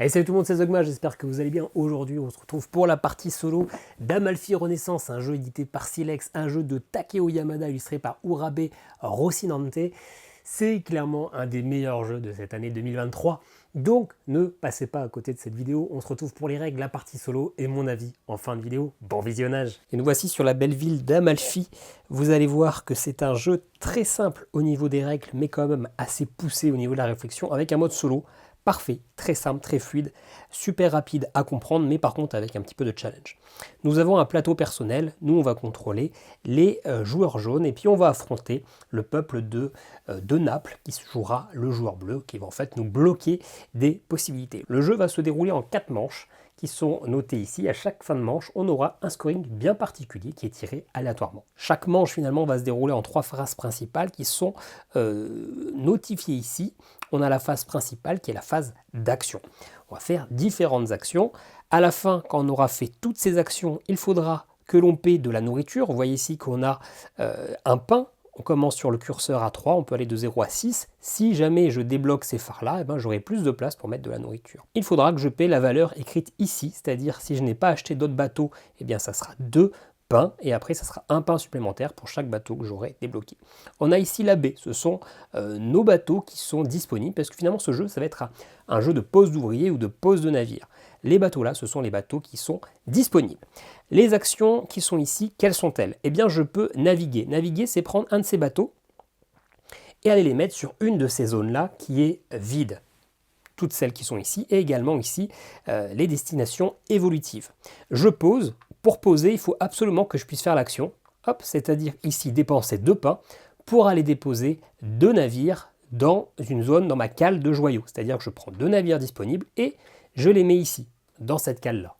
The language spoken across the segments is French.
Hey, salut tout le monde, c'est Zogma, j'espère que vous allez bien. Aujourd'hui, on se retrouve pour la partie solo d'Amalfi Renaissance, un jeu édité par Silex, un jeu de Takeo Yamada illustré par Urabe Rocinante. C'est clairement un des meilleurs jeux de cette année 2023. Donc, ne passez pas à côté de cette vidéo. On se retrouve pour les règles, la partie solo et mon avis en fin de vidéo. Bon visionnage. Et nous voici sur la belle ville d'Amalfi. Vous allez voir que c'est un jeu très simple au niveau des règles, mais quand même assez poussé au niveau de la réflexion, avec un mode solo. Parfait, très simple, très fluide, super rapide à comprendre, mais par contre avec un petit peu de challenge. Nous avons un plateau personnel, nous on va contrôler les joueurs jaunes, et puis on va affronter le peuple de Naples, qui se jouera le joueur bleu, qui va en fait nous bloquer des possibilités. Le jeu va se dérouler en 4 manches, qui sont notées ici. À chaque fin de manche, on aura un scoring bien particulier qui est tiré aléatoirement. Chaque manche finalement va se dérouler en 3 phases principales qui sont notifiées ici. On a la phase principale qui est la phase d'action. On va faire différentes actions. À la fin, quand on aura fait toutes ces actions, il faudra que l'on paie de la nourriture. Vous voyez ici qu'on a un pain. On commence sur le curseur à 3, on peut aller de 0 à 6. Si jamais je débloque ces phares-là, eh ben, j'aurai plus de place pour mettre de la nourriture. Il faudra que je paie la valeur écrite ici, c'est-à-dire si je n'ai pas acheté d'autres bateaux, eh bien ça sera 2 pains, et après ça sera un pain supplémentaire pour chaque bateau que j'aurai débloqué. On a ici la baie, ce sont nos bateaux qui sont disponibles, parce que finalement ce jeu, ça va être un jeu de pose d'ouvriers ou de pose de navires. Les bateaux là, ce sont les bateaux qui sont disponibles. Les actions qui sont ici, quelles sont-elles? Eh bien, je peux naviguer. Naviguer, c'est prendre un de ces bateaux et aller les mettre sur une de ces zones-là qui est vide. Toutes celles qui sont ici, et également ici, les destinations évolutives. Je pose. Pour poser, il faut absolument que je puisse faire l'action. Hop, c'est-à-dire ici, dépenser 2 pains pour aller déposer 2 navires dans une zone, dans ma cale de joyaux. C'est-à-dire que je prends 2 navires disponibles et je les mets ici, dans cette cale-là.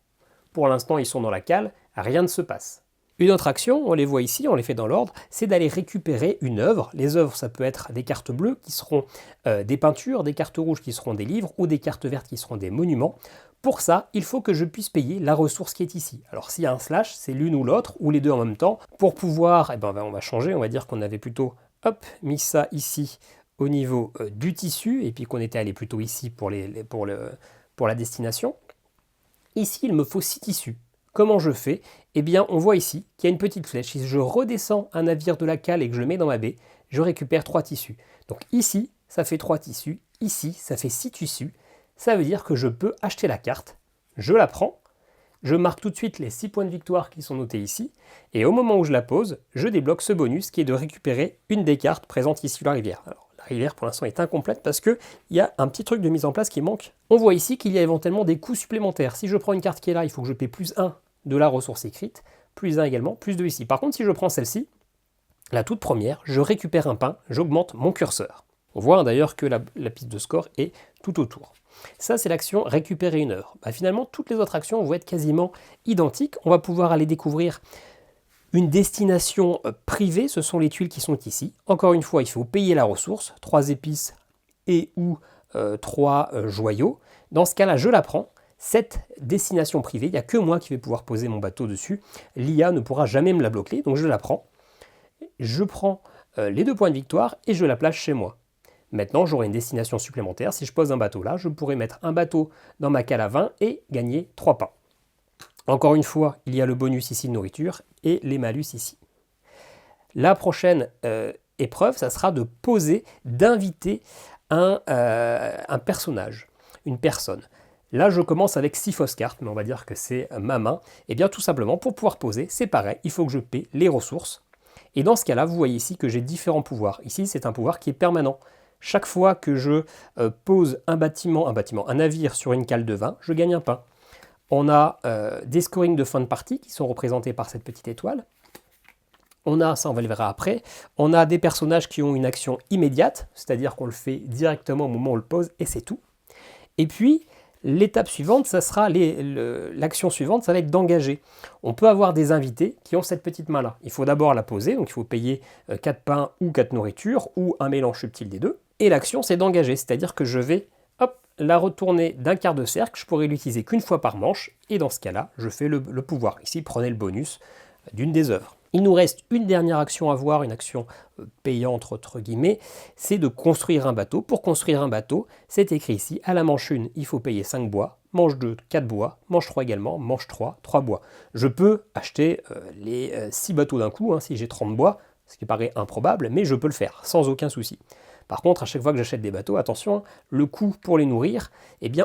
Pour l'instant, ils sont dans la cale, rien ne se passe. Une autre action, on les voit ici, on les fait dans l'ordre, c'est d'aller récupérer une œuvre. Les œuvres, ça peut être des cartes bleues qui seront des peintures, des cartes rouges qui seront des livres ou des cartes vertes qui seront des monuments. Pour ça, il faut que je puisse payer la ressource qui est ici. Alors s'il y a un slash, c'est l'une ou l'autre, ou les deux en même temps. Pour pouvoir, eh ben, on va changer, on va dire qu'on avait plutôt mis ça ici au niveau du tissu, et puis qu'on était allé plutôt ici pour la destination. Ici, il me faut 6 tissus. Comment je fais? Eh bien, on voit ici qu'il y a une petite flèche. Si je redescends un navire de la cale et que je le mets dans ma baie, je récupère 3 tissus. Donc ici, ça fait 3 tissus. Ici, ça fait 6 tissus. Ça veut dire que je peux acheter la carte. Je la prends. Je marque tout de suite les 6 points de victoire qui sont notés ici. Et au moment où je la pose, je débloque ce bonus qui est de récupérer une des cartes présentes ici sur la rivière. Alors, la rivière pour l'instant est incomplète parce qu'il y a un petit truc de mise en place qui manque. On voit ici qu'il y a éventuellement des coûts supplémentaires. Si je prends une carte qui est là, il faut que je paie plus 1 de la ressource écrite, plus 1 également, plus 2 ici. Par contre, si je prends celle-ci, la toute première, je récupère un pain, j'augmente mon curseur. On voit d'ailleurs que la piste de score est tout autour. Ça, c'est l'action récupérer une œuvre. Finalement, toutes les autres actions vont être quasiment identiques. On va pouvoir aller découvrir une destination privée, ce sont les tuiles qui sont ici. Encore une fois, il faut payer la ressource, 3 épices et ou 3 joyaux. Dans ce cas-là, je la prends. Cette destination privée, il n'y a que moi qui vais pouvoir poser mon bateau dessus. L'IA ne pourra jamais me la bloquer, donc je la prends. Je prends les 2 points de victoire et je la place chez moi. Maintenant, j'aurai une destination supplémentaire. Si je pose un bateau là, je pourrai mettre un bateau dans ma cale à vin et gagner 3 pains. Encore une fois, il y a le bonus ici de nourriture et les malus ici. La prochaine épreuve, ça sera de poser, d'inviter un personnage, une personne. Là, je commence avec 6 fausses cartes, mais on va dire que c'est ma main. Et bien tout simplement, pour pouvoir poser, c'est pareil, il faut que je paie les ressources. Et dans ce cas-là, vous voyez ici que j'ai différents pouvoirs. Ici, c'est un pouvoir qui est permanent. Chaque fois que je pose un navire sur une cale de vin, je gagne un pain. On a des scorings de fin de partie qui sont représentés par cette petite étoile. On a, ça on va le verra après, on a des personnages qui ont une action immédiate, c'est-à-dire qu'on le fait directement au moment où on le pose et c'est tout. Et puis, l'étape suivante, ça sera l'action suivante, ça va être d'engager. On peut avoir des invités qui ont cette petite main-là. Il faut d'abord la poser, donc il faut payer 4 pains ou 4 nourritures, ou un mélange subtil des deux. Et l'action, c'est d'engager, c'est-à-dire que je vais la retourner d'un quart de cercle, je pourrais l'utiliser qu'une fois par manche, et dans ce cas-là, je fais le pouvoir. Ici, prenez le bonus d'une des œuvres. Il nous reste une dernière action à voir, une action payante entre guillemets, c'est de construire un bateau. Pour construire un bateau, c'est écrit ici, à la manche 1, il faut payer 5 bois, manche 2, 4 bois, manche 3 également, manche 3, 3 bois. Je peux acheter les 6 bateaux d'un coup, si j'ai 30 bois, ce qui paraît improbable, mais je peux le faire sans aucun souci. Par contre, à chaque fois que j'achète des bateaux, attention, le coût pour les nourrir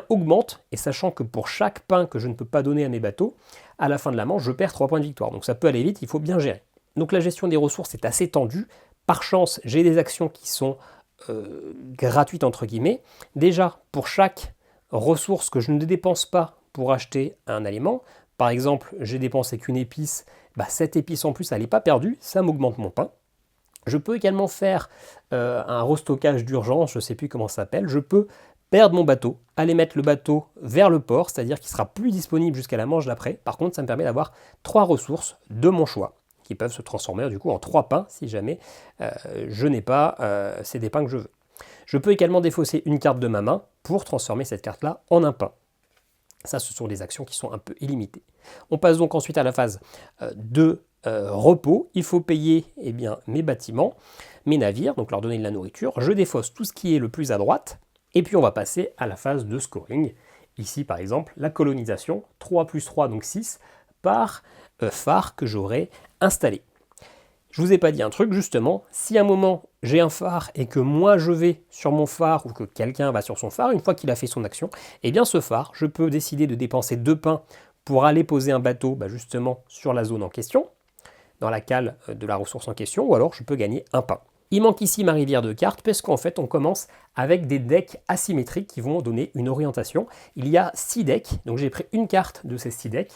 augmente, et sachant que pour chaque pain que je ne peux pas donner à mes bateaux, à la fin de la manche, je perds 3 points de victoire. Donc ça peut aller vite, il faut bien gérer. Donc la gestion des ressources est assez tendue. Par chance, j'ai des actions qui sont gratuites entre guillemets. Déjà, pour chaque ressource que je ne dépense pas pour acheter un aliment, par exemple, j'ai dépensé qu'une épice, cette épice en plus, elle n'est pas perdue, ça m'augmente mon pain. Je peux également faire un restockage d'urgence, je ne sais plus comment ça s'appelle. Je peux perdre mon bateau, aller mettre le bateau vers le port, c'est-à-dire qu'il sera plus disponible jusqu'à la manche d'après. Par contre, ça me permet d'avoir 3 ressources de mon choix, qui peuvent se transformer du coup en 3 pains si jamais je n'ai pas ces des pains que je veux. Je peux également défausser une carte de ma main pour transformer cette carte-là en un pain. Ça, ce sont des actions qui sont un peu illimitées. On passe donc ensuite à la phase de repos. Il faut payer mes bâtiments, mes navires, donc leur donner de la nourriture. Je défausse tout ce qui est le plus à droite. Et puis on va passer à la phase de scoring. Ici par exemple, la colonisation, 3 plus 3, donc 6, par phare que j'aurai installé. Je vous ai pas dit un truc justement, si à un moment j'ai un phare et que moi je vais sur mon phare ou que quelqu'un va sur son phare, une fois qu'il a fait son action, ce phare, je peux décider de dépenser 2 pains pour aller poser un bateau justement sur la zone en question, dans la cale de la ressource en question, ou alors je peux gagner un pain. Il manque ici ma rivière de cartes parce qu'en fait on commence avec des decks asymétriques qui vont donner une orientation. Il y a 6 decks, donc j'ai pris une carte de ces 6 decks,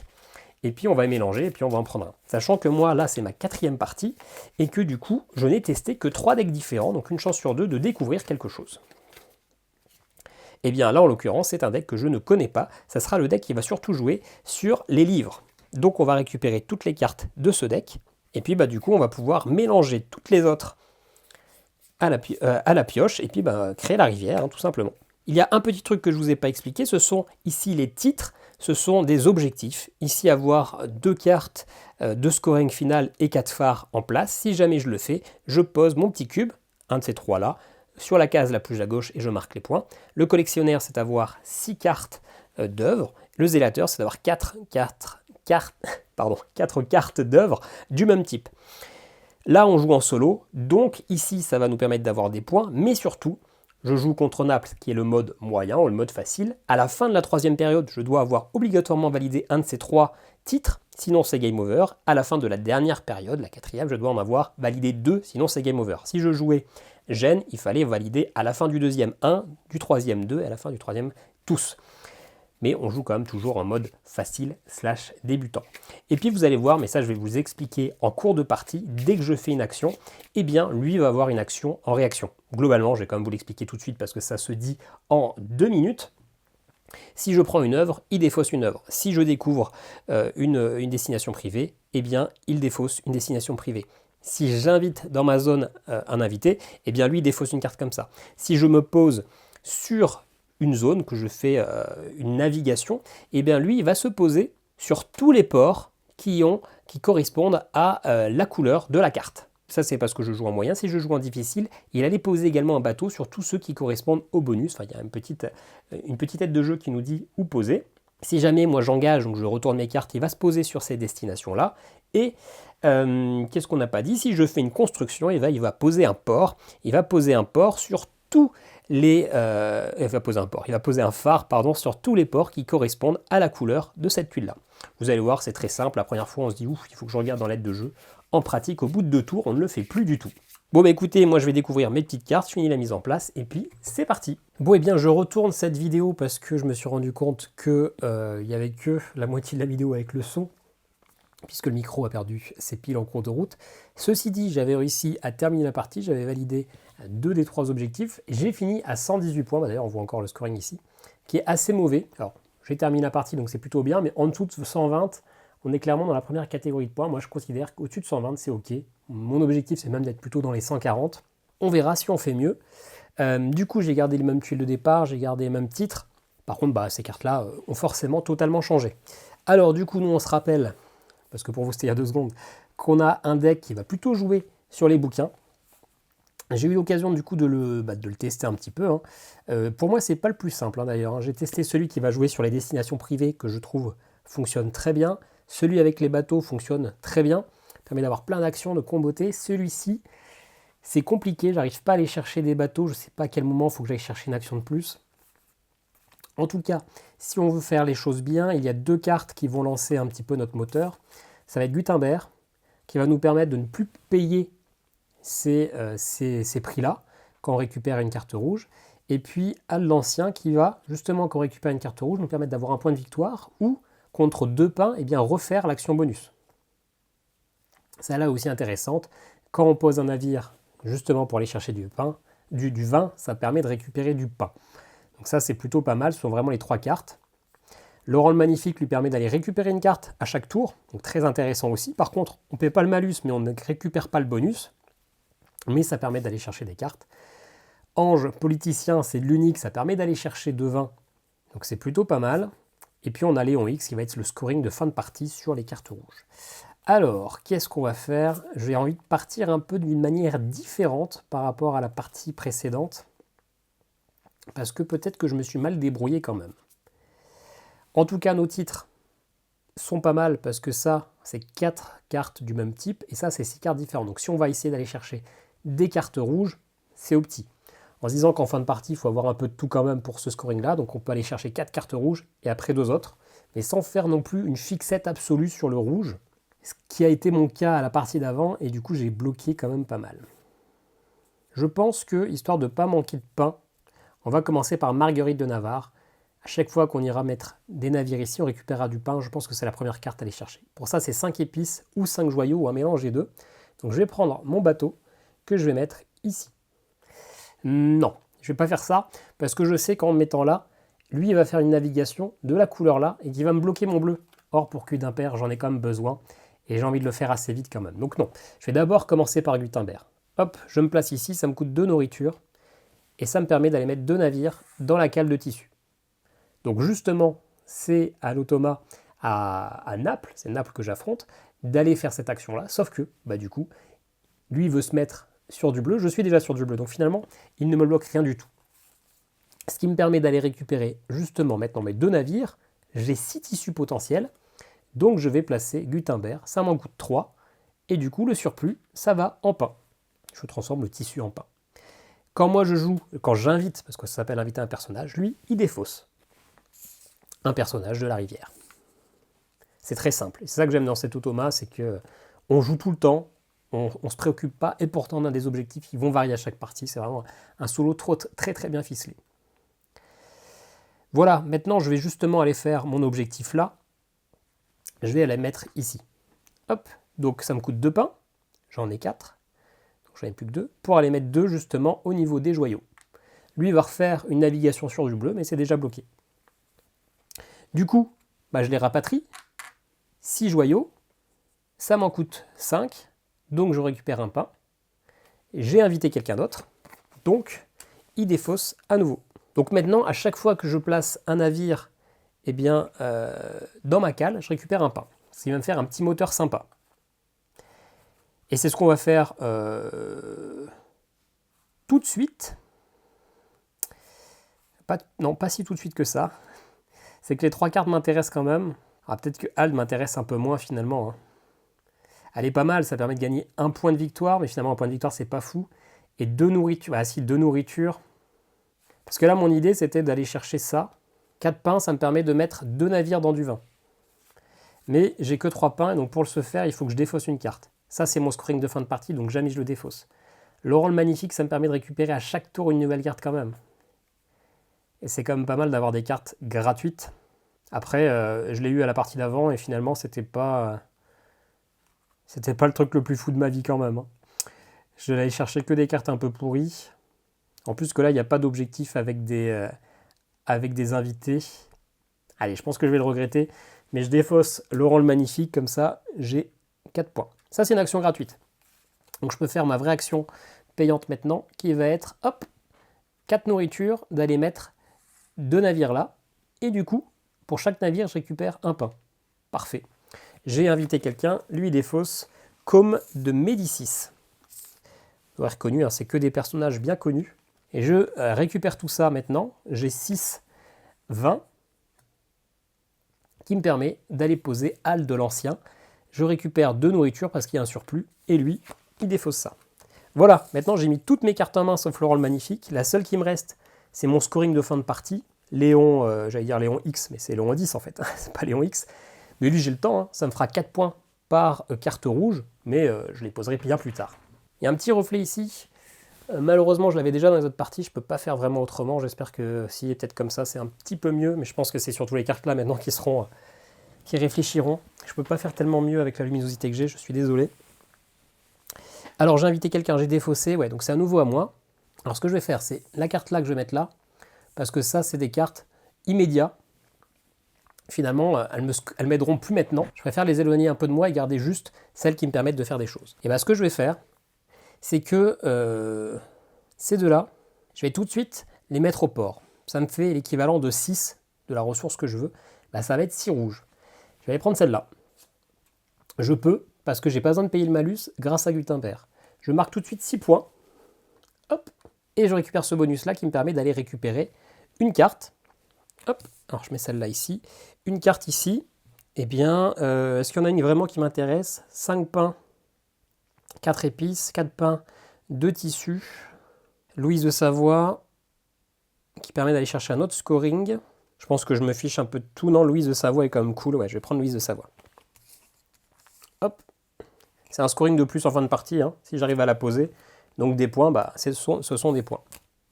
et puis on va mélanger, et puis on va en prendre un. Sachant que moi là c'est ma 4e partie, et que du coup je n'ai testé que 3 decks différents, donc une chance sur 2 de découvrir quelque chose. Et bien là en l'occurrence c'est un deck que je ne connais pas, ça sera le deck qui va surtout jouer sur les livres. Donc on va récupérer toutes les cartes de ce deck, et puis du coup on va pouvoir mélanger toutes les autres à la pioche, et puis créer la rivière, tout simplement. Il y a un petit truc que je ne vous ai pas expliqué, ce sont ici les titres, ce sont des objectifs. Ici avoir 2 cartes de scoring final et 4 phares en place. Si jamais je le fais, je pose mon petit cube, un de ces 3 là, sur la case la plus à gauche et je marque les points. Le collectionneur, c'est avoir 6 cartes d'œuvre. Le zélateur, c'est d'avoir 4 cartes d'œuvre du même type. Là, on joue en solo, donc ici, ça va nous permettre d'avoir des points, mais surtout, je joue contre Naples, qui est le mode moyen, ou le mode facile. À la fin de la 3e période, je dois avoir obligatoirement validé un de ces 3 titres, sinon c'est game over. À la fin de la dernière période, la 4e, je dois en avoir validé 2, sinon c'est game over. Si je jouais Gênes, il fallait valider à la fin du 2e 1, du 3e 2, et à la fin du 3e tous. Mais on joue quand même toujours en mode facile / débutant. Et puis vous allez voir, mais ça je vais vous expliquer en cours de partie, dès que je fais une action, lui va avoir une action en réaction. Globalement, je vais quand même vous l'expliquer tout de suite parce que ça se dit en 2 minutes. Si je prends une œuvre, il défausse une œuvre. Si je découvre une destination privée, il défausse une destination privée. Si j'invite dans ma zone un invité, lui il défausse une carte comme ça. Si je me pose sur une zone, que je fais une navigation, lui il va se poser sur tous les ports qui correspondent à la couleur de la carte. Ça c'est parce que je joue en moyen. Si je joue en difficile, il allait poser également un bateau sur tous ceux qui correspondent au bonus. Enfin, il y a une petite aide de jeu qui nous dit où poser. Si jamais moi j'engage, donc je retourne mes cartes, il va se poser sur ces destinations-là. Et qu'est-ce qu'on n'a pas dit? Si je fais une construction, il va poser un port. Il va poser un port sur tous il va poser un phare sur tous les ports qui correspondent à la couleur de cette tuile-là. Vous allez voir, c'est très simple. La première fois, on se dit ouf, il faut que je regarde dans l'aide de jeu. En pratique, au bout de 2 tours, on ne le fait plus du tout. Bon écoutez, moi je vais découvrir mes petites cartes, je finis la mise en place et puis c'est parti. Bon je retourne cette vidéo parce que je me suis rendu compte que il n'y avait que la moitié de la vidéo avec le son, puisque le micro a perdu ses piles en cours de route. Ceci dit, j'avais réussi à terminer la partie, j'avais validé 2 des 3 objectifs, j'ai fini à 118 points, d'ailleurs on voit encore le scoring ici, qui est assez mauvais. Alors j'ai terminé la partie donc c'est plutôt bien, mais en dessous de 120, on est clairement dans la première catégorie de points. Moi je considère qu'au-dessus de 120 c'est ok. Mon objectif c'est même d'être plutôt dans les 140. On verra si on fait mieux. Du coup j'ai gardé les mêmes tuiles de départ, j'ai gardé les mêmes titres. Par contre ces cartes-là ont forcément totalement changé. Alors du coup nous on se rappelle parce que pour vous c'était il y a 2 secondes, qu'on a un deck qui va plutôt jouer sur les bouquins. J'ai eu l'occasion du coup de le tester un petit peu. Hein. Pour moi, c'est pas le plus simple d'ailleurs. Hein. J'ai testé celui qui va jouer sur les destinations privées que je trouve fonctionne très bien. Celui avec les bateaux fonctionne très bien. Permet d'avoir plein d'actions, de comboter. Celui-ci, c'est compliqué. J'arrive pas à aller chercher des bateaux. Je sais pas à quel moment il faut que j'aille chercher une action de plus. En tout cas, si on veut faire les choses bien, il y a 2 cartes qui vont lancer un petit peu notre moteur. Ça va être Gutenberg, qui va nous permettre de ne plus payer ces prix-là quand on récupère une carte rouge. Et puis Al l'Ancien qui va, justement, quand on récupère une carte rouge, nous permettre d'avoir un point de victoire ou, contre 2 pains, eh bien, refaire l'action bonus. Celle-là aussi intéressante. Quand on pose un navire, justement, pour aller chercher du vin, ça permet de récupérer du pain. Donc ça, c'est plutôt pas mal. Ce sont vraiment les 3 cartes. Laurent le Magnifique lui permet d'aller récupérer une carte à chaque tour. Donc très intéressant aussi. Par contre, on ne paie pas le malus, mais on ne récupère pas le bonus. Mais ça permet d'aller chercher des cartes. Ange, politicien, c'est l'unique, ça permet d'aller chercher 2 vins, donc c'est plutôt pas mal. Et puis on a Léon X qui va être le scoring de fin de partie sur les cartes rouges. Alors, qu'est-ce qu'on va faire? J'ai envie de partir un peu d'une manière différente par rapport à la partie précédente, parce que peut-être que je me suis mal débrouillé quand même. En tout cas, nos titres sont pas mal, parce que ça, c'est 4 cartes du même type, et ça, c'est 6 cartes différentes. Donc si on va essayer d'aller chercher des cartes rouges, c'est au petit. En se disant qu'en fin de partie, il faut avoir un peu de tout quand même pour ce scoring-là, donc on peut aller chercher 4 cartes rouges et après 2 autres, mais sans faire non plus une fixette absolue sur le rouge, ce qui a été mon cas à la partie d'avant, et du coup j'ai bloqué quand même pas mal. Je pense que, histoire de ne pas manquer de pain, on va commencer par Marguerite de Navarre. À chaque fois qu'on ira mettre des navires ici, on récupérera du pain, je pense que c'est la première carte à aller chercher. Pour ça, c'est 5 épices ou 5 joyaux, ou un mélange des deux. Donc je vais prendre mon bateau, que je vais mettre ici. Non, je ne vais pas faire ça, parce que je sais qu'en me mettant là, lui il va faire une navigation de la couleur là, et qui va me bloquer mon bleu. Or pour Q d'Impair, j'en ai quand même besoin, et j'ai envie de le faire assez vite quand même. Donc non, je vais d'abord commencer par Gutenberg. Hop, je me place ici, ça me coûte 2 nourritures, et ça me permet d'aller mettre 2 navires dans la cale de tissu. Donc justement, c'est à l'automat à Naples, c'est Naples que j'affronte, d'aller faire cette action-là, sauf que, du coup, lui il veut se mettre sur du bleu, je suis déjà sur du bleu, donc finalement, il ne me bloque rien du tout. Ce qui me permet d'aller récupérer, justement, maintenant mes 2 navires, j'ai 6 tissus potentiels, donc je vais placer Gutenberg, ça m'en coûte 3, et du coup, le surplus, ça va en pain. Je transforme le tissu en pain. Quand moi je joue, quand j'invite, parce que ça s'appelle inviter un personnage, lui, il défausse un personnage de la rivière. C'est très simple, c'est ça que j'aime dans cet automat, c'est que on joue tout le temps, on ne se préoccupe pas, et pourtant on a des objectifs qui vont varier à chaque partie. C'est vraiment un solo très très bien ficelé. Voilà, maintenant je vais justement aller faire mon objectif là. Je vais aller mettre ici. Hop, donc ça me coûte 2 pains, j'en ai 4, donc j'en ai plus que 2, pour aller mettre 2 justement au niveau des joyaux. Lui il va refaire une navigation sur du bleu, mais c'est déjà bloqué. Du coup, je les rapatrie, 6 joyaux, ça m'en coûte 5, donc je récupère un pain. J'ai invité quelqu'un d'autre, donc il défausse à nouveau. Donc maintenant, à chaque fois que je place un navire dans ma cale, je récupère un pain. Ce qui va me faire un petit moteur sympa. Et c'est ce qu'on va faire tout de suite. Pas si tout de suite que ça. C'est que les 3 cartes m'intéressent quand même. Alors peut-être que Hald m'intéresse un peu moins finalement. Elle est pas mal, ça permet de gagner 1 point de victoire, mais finalement 1 point de victoire c'est pas fou. Et 2 nourritures, 2 nourritures. Parce que là mon idée c'était d'aller chercher ça. 4 pains, ça me permet de mettre 2 navires dans du vin. Mais j'ai que 3 pains, et donc pour ce faire, il faut que je défausse une carte. Ça c'est mon scoring de fin de partie, donc jamais je le défausse. Laurent le Magnifique, ça me permet de récupérer à chaque tour une nouvelle carte quand même. Et c'est quand même pas mal d'avoir des cartes gratuites. Après, je l'ai eu à la partie d'avant, et finalement c'était pas le truc le plus fou de ma vie quand même. Je vais aller chercher que des cartes un peu pourries. En plus que là, il n'y a pas d'objectif avec des invités. Allez, je pense que je vais le regretter. Mais je défausse Laurent le Magnifique, comme ça, j'ai 4 points. Ça, c'est une action gratuite. Donc je peux faire ma vraie action payante maintenant, qui va être, hop, 4 nourritures, d'aller mettre 2 navires là. Et du coup, pour chaque navire, je récupère un pain. Parfait. j'ai invité quelqu'un, lui il défausse Côme de Médicis. Vous aurez reconnu, hein, c'est que des personnages bien connus. Et je récupère tout ça maintenant, j'ai 6, 20, qui me permet d'aller poser Hall de l'Ancien. Je récupère 2 nourritures parce qu'il y a un surplus, et lui, il défausse ça. Voilà, maintenant j'ai mis toutes mes cartes en main sauf Laurent le Magnifique. La seule qui me reste, c'est mon scoring de fin de partie. Léon, j'allais dire Léon X, mais c'est Léon 10 en fait, c'est pas Léon X. Mais lui j'ai le temps, hein. Ça me fera 4 points par carte rouge, mais je les poserai bien plus tard. Il y a un petit reflet ici. Malheureusement, je l'avais déjà dans les autres parties, je ne peux pas faire vraiment autrement. J'espère que si, peut-être comme ça, c'est un petit peu mieux, mais je pense que c'est surtout les cartes là maintenant qui réfléchiront. Je ne peux pas faire tellement mieux avec la luminosité que j'ai, je suis désolé. Alors j'ai invité quelqu'un, j'ai défaussé, ouais, donc c'est à nouveau à moi. Alors ce que je vais faire, c'est la carte là que je vais mettre là, parce que ça, c'est des cartes immédiates. Finalement, elles m'aideront plus maintenant. Je préfère les éloigner un peu de moi et garder juste celles qui me permettent de faire des choses. Et bien ce que je vais faire, c'est que ces deux-là, je vais tout de suite les mettre au port. Ça me fait l'équivalent de 6 de la ressource que je veux. Bah, ça va être 6 rouges. Je vais aller prendre celle-là. Je peux, parce que j'ai pas besoin de payer le malus grâce à Gutenberg. Je marque tout de suite 6 points. Hop, et je récupère ce bonus-là qui me permet d'aller récupérer une carte. Hop, alors je mets celle-là ici. Une carte ici. Eh bien, est-ce qu'il y en a une vraiment qui m'intéresse? 5 pains. 4 épices, 4 pains, 2 tissus, Louise de Savoie, qui permet d'aller chercher un autre scoring. Je pense que je me fiche un peu de tout. Non, Louise de Savoie est quand même cool. Ouais, je vais prendre Louise de Savoie. Hop. C'est un scoring de plus en fin de partie, hein, si j'arrive à la poser. Donc des points, bah, ce sont des points.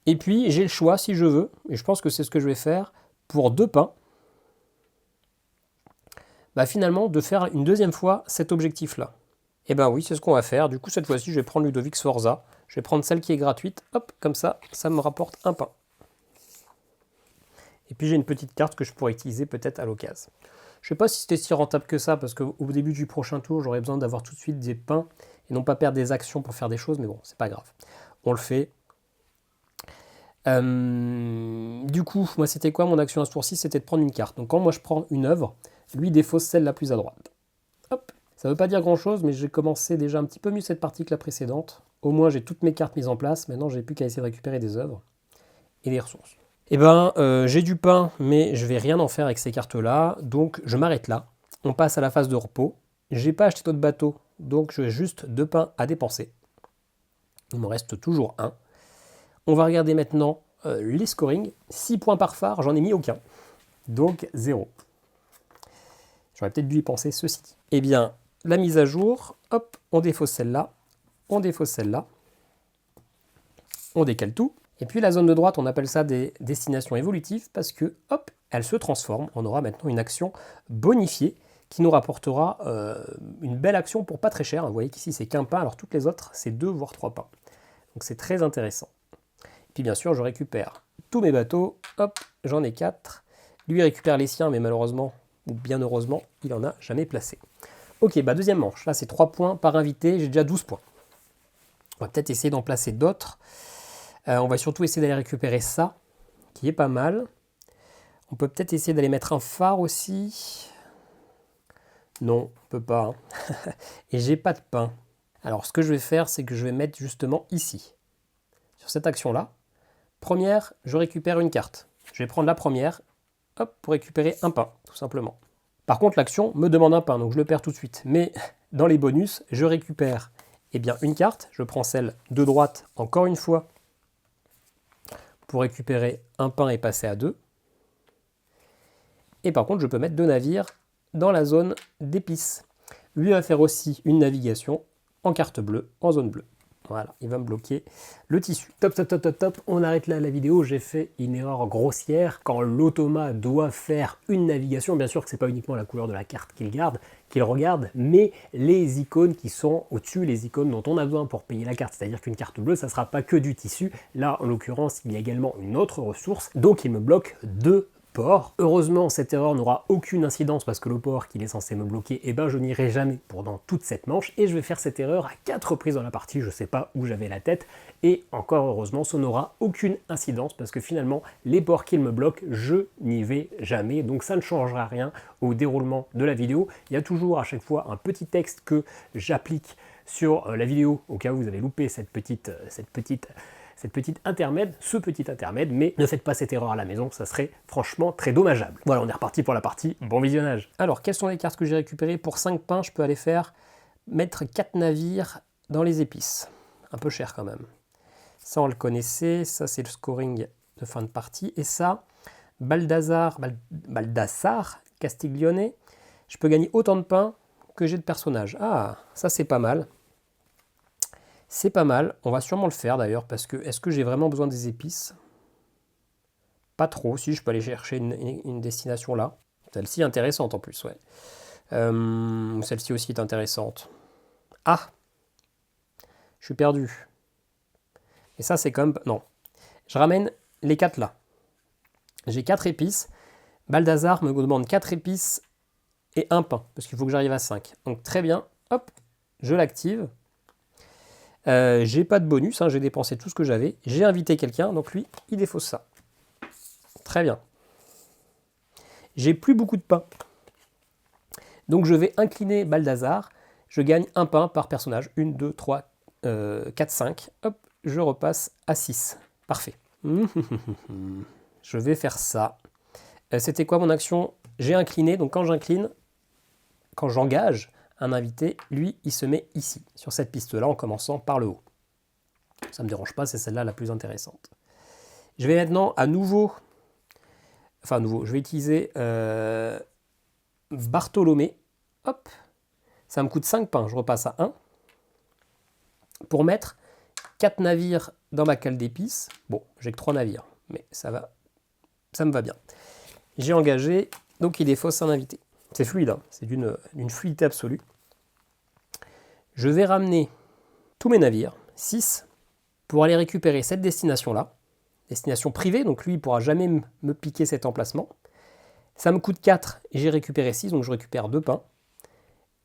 Et puis, j'ai le choix, si je veux, et je pense que c'est ce que je vais faire, pour 2 pains, bah, finalement, de faire une deuxième fois cet objectif-là. Eh bien oui, c'est ce qu'on va faire. Du coup, cette fois-ci, je vais prendre Ludovic Sforza. Je vais prendre celle qui est gratuite. Hop, comme ça, ça me rapporte un pain. Et puis, j'ai une petite carte que je pourrais utiliser peut-être à l'occasion. Je ne sais pas si c'était si rentable que ça, parce qu'au début du prochain tour, j'aurais besoin d'avoir tout de suite des pains et non pas perdre des actions pour faire des choses, mais bon, c'est pas grave. On le fait. Du coup, moi, c'était quoi mon action à ce tour-ci? C'était de prendre une carte. Donc, quand moi, je prends une œuvre, lui défausse celle la plus à droite. Hop. Ça ne veut pas dire grand-chose, mais j'ai commencé déjà un petit peu mieux cette partie que la précédente. Au moins, j'ai toutes mes cartes mises en place. Maintenant, j'ai plus qu'à essayer de récupérer des œuvres et des ressources. Eh ben, j'ai du pain, mais je vais rien en faire avec ces cartes-là. Donc, je m'arrête là. On passe à la phase de repos. J'ai pas acheté d'autres bateaux, donc j'ai juste 2 pains à dépenser. Il m'en reste toujours un. On va regarder maintenant les scorings. 6 points par phare, j'en ai mis aucun. Donc, 0. J'aurais peut-être dû y penser, ceci dit. Eh bien, la mise à jour, hop, on défausse celle-là, on défausse celle-là, on décale tout. Et puis la zone de droite, on appelle ça des destinations évolutives parce que, hop, elle se transforme. On aura maintenant une action bonifiée qui nous rapportera une belle action pour pas très cher. Vous voyez qu'ici, c'est qu'un pain, alors toutes les autres, c'est 2 voire 3 pains. Donc c'est très intéressant. Et puis bien sûr, je récupère tous mes bateaux. Hop, j'en ai 4. Lui récupère les siens, mais malheureusement, ou bien heureusement, il n'en a jamais placé. Ok, bah deuxième manche. Là, c'est 3 points par invité. J'ai déjà 12 points. On va peut-être essayer d'en placer d'autres. On va surtout essayer d'aller récupérer ça, qui est pas mal. On peut peut-être essayer d'aller mettre un phare aussi. Non, on peut pas. Hein. Et j'ai pas de pain. Alors, ce que je vais faire, c'est que je vais mettre justement ici. Sur cette action-là. Première, je récupère une carte. Je vais prendre la première, hop, pour récupérer un pain, tout simplement. Par contre, l'action me demande un pain, donc je le perds tout de suite. Mais dans les bonus, je récupère bien, une carte. Je prends celle de droite, encore une fois, pour récupérer un pain et passer à 2. Et par contre, je peux mettre 2 navires dans la zone d'épices. Lui va faire aussi une navigation en carte bleue, en zone bleue. Voilà, il va me bloquer le tissu. Top, top, top, top, top. On arrête là la vidéo. J'ai fait une erreur grossière. Quand l'automa doit faire une navigation, bien sûr que c'est pas uniquement la couleur de la carte qu'il regarde, mais les icônes qui sont au-dessus, les icônes dont on a besoin pour payer la carte. C'est-à-dire qu'une carte bleue, ça ne sera pas que du tissu. Là, en l'occurrence, il y a également une autre ressource. Donc, il me bloque 2 port. Heureusement, cette erreur n'aura aucune incidence parce que le port qu'il est censé me bloquer, eh ben je n'irai jamais pendant toute cette manche et je vais faire cette erreur à 4 reprises dans la partie, je sais pas où j'avais la tête et encore heureusement, ça n'aura aucune incidence parce que finalement, les ports qu'il me bloquent, je n'y vais jamais, donc ça ne changera rien au déroulement de la vidéo. Il y a toujours à chaque fois un petit texte que j'applique sur la vidéo au cas où vous avez loupé ce petit intermède, mais ne faites pas cette erreur à la maison, ça serait franchement très dommageable. Voilà, on est reparti pour la partie, bon visionnage. Alors, quelles sont les cartes que j'ai récupérées? Pour 5 pains, je peux aller mettre 4 navires dans les épices. Un peu cher quand même. Ça, on le connaissait, ça c'est le scoring de fin de partie, et ça, Baldassar Castiglione, je peux gagner autant de pains que j'ai de personnages. Ah, ça c'est pas mal. C'est pas mal, on va sûrement le faire d'ailleurs, parce que est-ce que j'ai vraiment besoin des épices? Pas trop, si je peux aller chercher une destination là. Celle-ci est intéressante en plus, ouais. Celle-ci aussi est intéressante. Ah! Je suis perdu. Et ça c'est comme... Non. Je ramène les 4 là. J'ai 4 épices. Baldassar me demande 4 épices et un pain, parce qu'il faut que j'arrive à 5. Donc très bien, hop, je l'active. J'ai pas de bonus, hein, j'ai dépensé tout ce que j'avais. J'ai invité quelqu'un, donc lui, il défausse ça. Très bien. J'ai plus beaucoup de pain. Donc je vais incliner Baldassar. Je gagne un pain par personnage. 1, 2, 3, 4, 5. Hop, je repasse à 6. Parfait. Je vais faire ça. C'était quoi mon action? J'ai incliné, donc quand j'engage un invité, lui, il se met ici, sur cette piste-là, en commençant par le haut. Ça ne me dérange pas, c'est celle-là la plus intéressante. Je vais maintenant je vais utiliser Bartholomé. Hop, ça me coûte 5 pains, je repasse à 1. Pour mettre 4 navires dans ma cale d'épices. Bon, j'ai que 3 navires, mais ça me va bien. J'ai engagé, donc il défausse un invité. C'est fluide, hein, c'est d'une fluidité absolue. Je vais ramener tous mes navires, 6, pour aller récupérer cette destination-là. Destination privée, donc lui, il ne pourra jamais me piquer cet emplacement. Ça me coûte 4 et j'ai récupéré 6, donc je récupère 2 pains.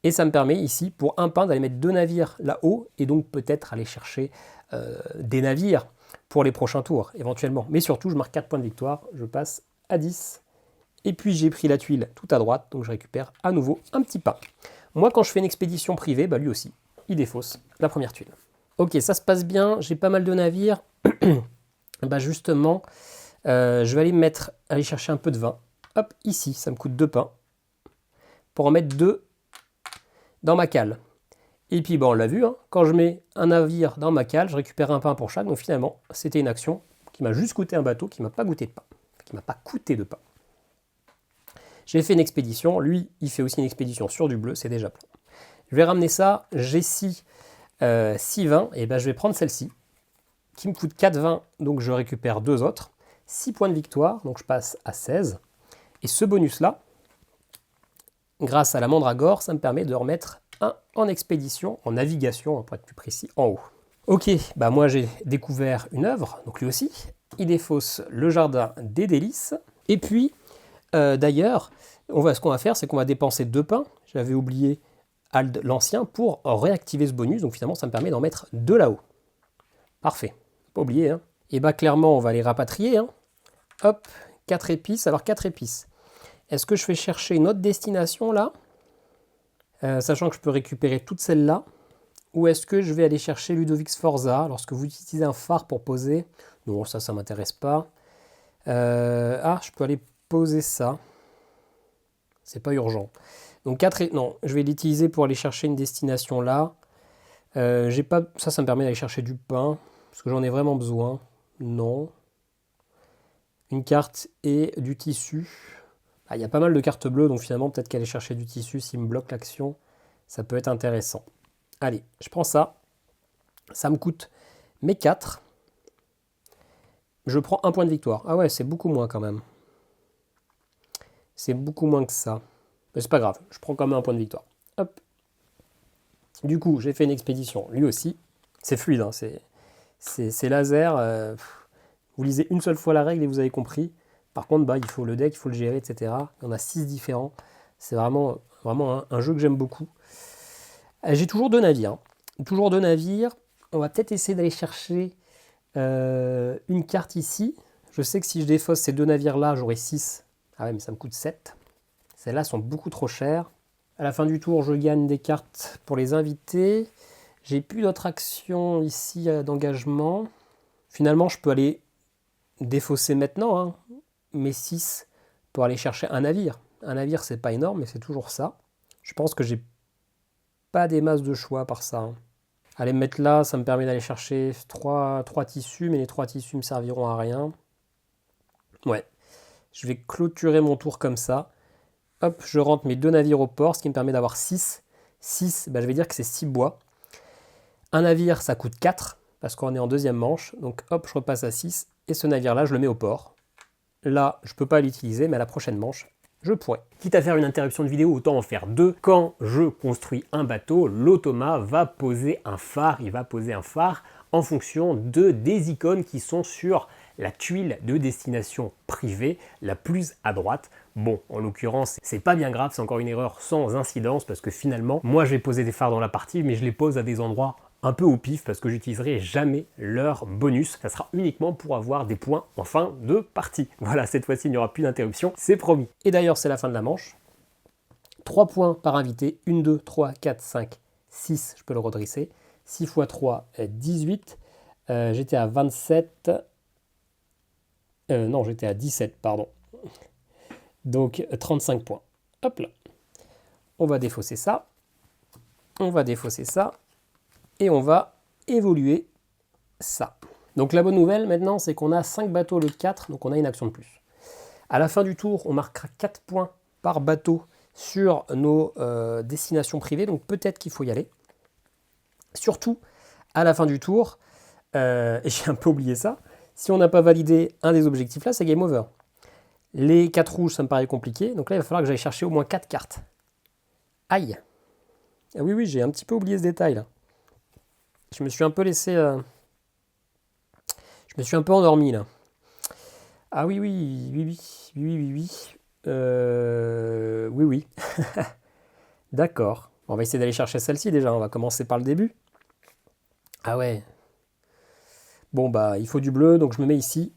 Et ça me permet ici, pour un pain, d'aller mettre 2 navires là-haut et donc peut-être aller chercher des navires pour les prochains tours, éventuellement. Mais surtout, je marque 4 points de victoire, je passe à 10. Et puis j'ai pris la tuile tout à droite, donc je récupère à nouveau un petit pain. Moi, quand je fais une expédition privée, lui aussi, il défausse la première tuile. Ok, ça se passe bien, j'ai pas mal de navires. Justement, je vais aller chercher un peu de vin. Hop, ici, ça me coûte 2 pains. Pour en mettre 2 dans ma cale. Et puis, on l'a vu, hein, quand je mets un navire dans ma cale, je récupère un pain pour chaque. Donc finalement, c'était une action qui m'a juste coûté un bateau, qui ne m'a pas coûté de pain. Qui m'a pas coûté de pain. J'ai fait une expédition, lui, il fait aussi une expédition sur du bleu, c'est déjà plein. Je vais ramener ça, j'ai 6 vins, et je vais prendre celle-ci, qui me coûte 4 vins, donc je récupère 2 autres. 6 points de victoire, donc je passe à 16. Et ce bonus-là, grâce à la mandragore, ça me permet de remettre un en expédition, en navigation, pour être plus précis, en haut. Ok, moi j'ai découvert une œuvre, donc lui aussi, il défausse le jardin des délices, et puis, d'ailleurs, ce qu'on va faire, c'est qu'on va dépenser 2 pains, j'avais oublié Ald l'ancien, pour réactiver ce bonus, donc finalement ça me permet d'en mettre 2 là-haut. Parfait, pas oublier, hein. Et clairement on va les rapatrier, hein. Hop, 4 épices, alors 4 épices. Est-ce que je vais chercher une autre destination là, sachant que je peux récupérer toutes celles-là, ou est-ce que je vais aller chercher Ludovic Sforza, lorsque vous utilisez un phare pour poser? Non, ça ne m'intéresse pas. Je peux aller poser ça. C'est pas urgent. Donc non, je vais l'utiliser pour aller chercher une destination là. Ça me permet d'aller chercher du pain, parce que j'en ai vraiment besoin. Non. Une carte et du tissu. Il y a pas mal de cartes bleues, donc finalement, peut-être qu'aller chercher du tissu, s'il me bloque l'action, ça peut être intéressant. Allez, je prends ça. Ça me coûte mes 4. Je prends un point de victoire. Ah ouais, c'est beaucoup moins quand même. C'est beaucoup moins que ça. Mais c'est pas grave, je prends quand même un point de victoire. Hop. Du coup, j'ai fait une expédition. Lui aussi. C'est fluide, hein, c'est laser. Vous lisez une seule fois la règle et vous avez compris. Par contre, bah, il faut le deck, il faut le gérer, etc. Il y en a 6 différents. C'est vraiment un jeu que j'aime beaucoup. J'ai toujours 2 navires. Toujours 2 navires. On va peut-être essayer d'aller chercher une carte ici. Je sais que si je défausse ces 2 navires-là, j'aurai 6. Ah ouais, mais ça me coûte 7. Celles-là sont beaucoup trop chères. À la fin du tour, je gagne des cartes pour les invités. J'ai plus d'autres actions ici d'engagement. Finalement, je peux aller défausser maintenant, hein, mes 6 pour aller chercher un navire. Un navire, c'est pas énorme, mais c'est toujours ça. Je pense que j'ai pas des masses de choix par ça. Hein. Aller me mettre là, ça me permet d'aller chercher 3 tissus, mais les 3 tissus me serviront à rien. Ouais, je vais clôturer mon tour comme ça. Hop, je rentre mes 2 navires au port, ce qui me permet d'avoir 6. 6, bah, je vais dire que c'est 6 bois. Un navire, ça coûte 4, parce qu'on est en deuxième manche. Donc hop, je repasse à 6. Et ce navire-là, je le mets au port. Là, je ne peux pas l'utiliser, mais à la prochaine manche, je pourrais. Quitte à faire une interruption de vidéo, autant en faire 2. Quand je construis un bateau, l'automa va poser un phare. Il va poser un phare en fonction des icônes qui sont sur la tuile de destination privée la plus à droite. Bon, en l'occurrence, c'est pas bien grave, c'est encore une erreur sans incidence parce que finalement, moi je vais poser des phares dans la partie, mais je les pose à des endroits un peu au pif parce que j'utiliserai jamais leur bonus. Ça sera uniquement pour avoir des points en fin de partie. Voilà, cette fois-ci, il n'y aura plus d'interruption, c'est promis. Et d'ailleurs, c'est la fin de la manche. 3 points par invité. 1, 2, 3, 4, 5, 6. Je peux le redresser. 6 x 3, 18. J'étais à 27. Non, j'étais à 17, pardon. Donc, 35 points. Hop là. On va défausser ça. On va défausser ça. Et on va évoluer ça. Donc la bonne nouvelle maintenant, c'est qu'on a 5 bateaux au lieu de 4, donc on a une action de plus. À la fin du tour, on marquera 4 points par bateau sur nos destinations privées, donc peut-être qu'il faut y aller. Surtout, à la fin du tour, et j'ai un peu oublié ça, si on n'a pas validé un des objectifs là, c'est game over. Les 4 rouges, ça me paraît compliqué, donc là il va falloir que j'aille chercher au moins 4 cartes. Aïe. Ah oui, j'ai un petit peu oublié ce détail là. Je me suis un peu laissé... je me suis un peu endormi là. Ah oui. Oui. D'accord. On va essayer d'aller chercher celle-ci déjà. On va commencer par le début. Ah ouais. Bon bah il faut du bleu, donc je me mets ici.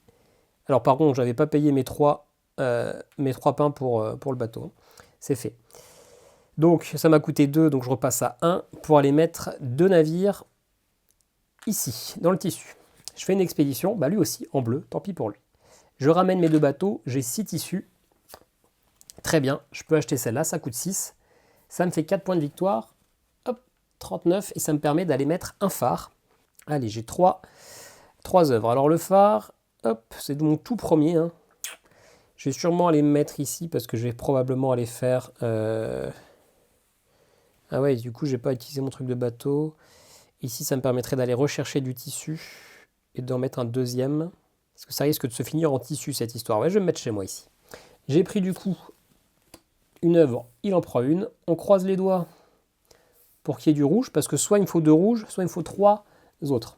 Alors par contre, j'avais pas payé mes 3 pains pour le bateau. C'est fait. Donc ça m'a coûté 2, donc je repasse à 1 pour aller mettre 2 navires ici, dans le tissu. Je fais une expédition, bah lui aussi, en bleu, tant pis pour lui. Je ramène mes 2 bateaux, j'ai 6 tissus. Très bien, je peux acheter celle-là, ça coûte 6. Ça me fait 4 points de victoire. Hop, 39, et ça me permet d'aller mettre un phare. Allez, j'ai 3 œuvres. Alors le phare, hop, c'est mon tout premier. Hein. Je vais sûrement aller me mettre ici, parce que je vais probablement aller faire... Ah ouais, du coup, je n'ai pas utilisé mon truc de bateau. Ici, ça me permettrait d'aller rechercher du tissu et d'en mettre un deuxième. Parce que ça risque de se finir en tissu, cette histoire. Ouais, je vais me mettre chez moi ici. J'ai pris du coup une œuvre, il en prend une. On croise les doigts pour qu'il y ait du rouge, parce que soit il me faut 2 rouges, soit il me faut 3 autres.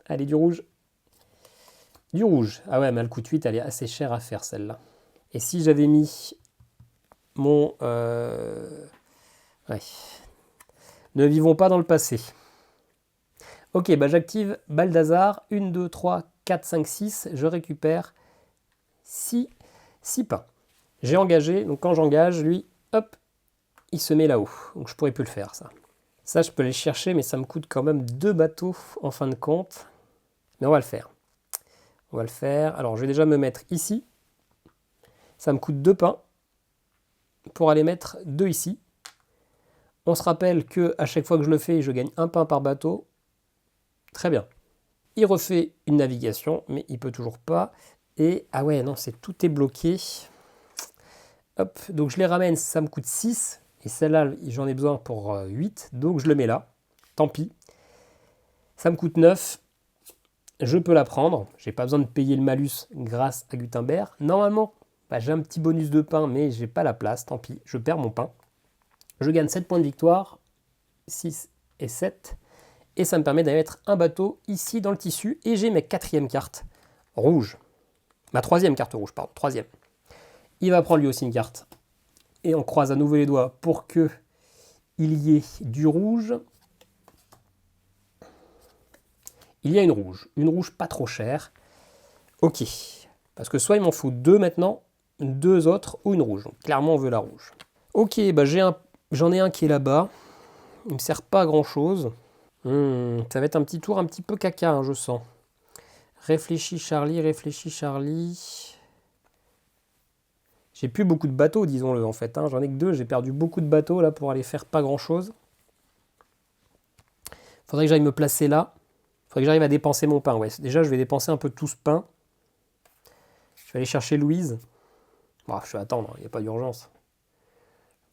Allez, du rouge. Du rouge. Ah ouais, mais elle coûte 8, elle est assez chère à faire, celle-là. Et si j'avais mis mon... Ouais. Ne vivons pas dans le passé. Ok, bah j'active Baldassar. 1, 2, 3, 4, 5, 6. Je récupère 6 pains. J'ai engagé, donc quand j'engage, lui, hop, il se met là-haut. Donc je pourrais plus le faire, ça. Ça, je peux aller chercher, mais ça me coûte quand même 2 bateaux en fin de compte. Mais on va le faire. On va le faire. Alors, je vais déjà me mettre ici. Ça me coûte 2 pains pour aller mettre 2 ici. On se rappelle qu'à chaque fois que je le fais, je gagne 1 pain par bateau. Très bien. Il refait une navigation, mais il peut toujours pas. Et, ah ouais, non, tout est bloqué. Hop, donc je les ramène, ça me coûte 6. Et celle-là, j'en ai besoin pour 8. Donc je le mets là. Tant pis. Ça me coûte 9. Je peux la prendre. J'ai pas besoin de payer le malus grâce à Gutenberg. Normalement, bah, j'ai un petit bonus de pain, mais j'ai pas la place. Tant pis, je perds mon pain. Je gagne 7 points de victoire. 6 et 7. Et ça me permet d'aller mettre un bateau ici dans le tissu. Et j'ai mes 4e cartes rouges. Ma troisième carte rouge, pardon, troisième. Il va prendre lui aussi une carte. Et on croise à nouveau les doigts pour que il y ait du rouge. Il y a une rouge pas trop chère. Ok, parce que soit il m'en faut deux maintenant, deux autres ou une rouge. Donc, clairement on veut la rouge. Ok, bah j'en ai un qui est là-bas. Il me sert pas à grand chose. Ça va être un petit tour un petit peu caca, hein, je sens. Réfléchis Charlie, réfléchis Charlie. J'ai plus beaucoup de bateaux, disons-le en fait. Hein. J'en ai que deux, j'ai perdu beaucoup de bateaux là pour aller faire pas grand-chose. Faudrait que j'aille me placer là. Faudrait que j'arrive à dépenser mon pain. Ouais, déjà je vais dépenser un peu tout ce pain. Je vais aller chercher Louise. Bon, je vais attendre, il n'y a pas d'urgence.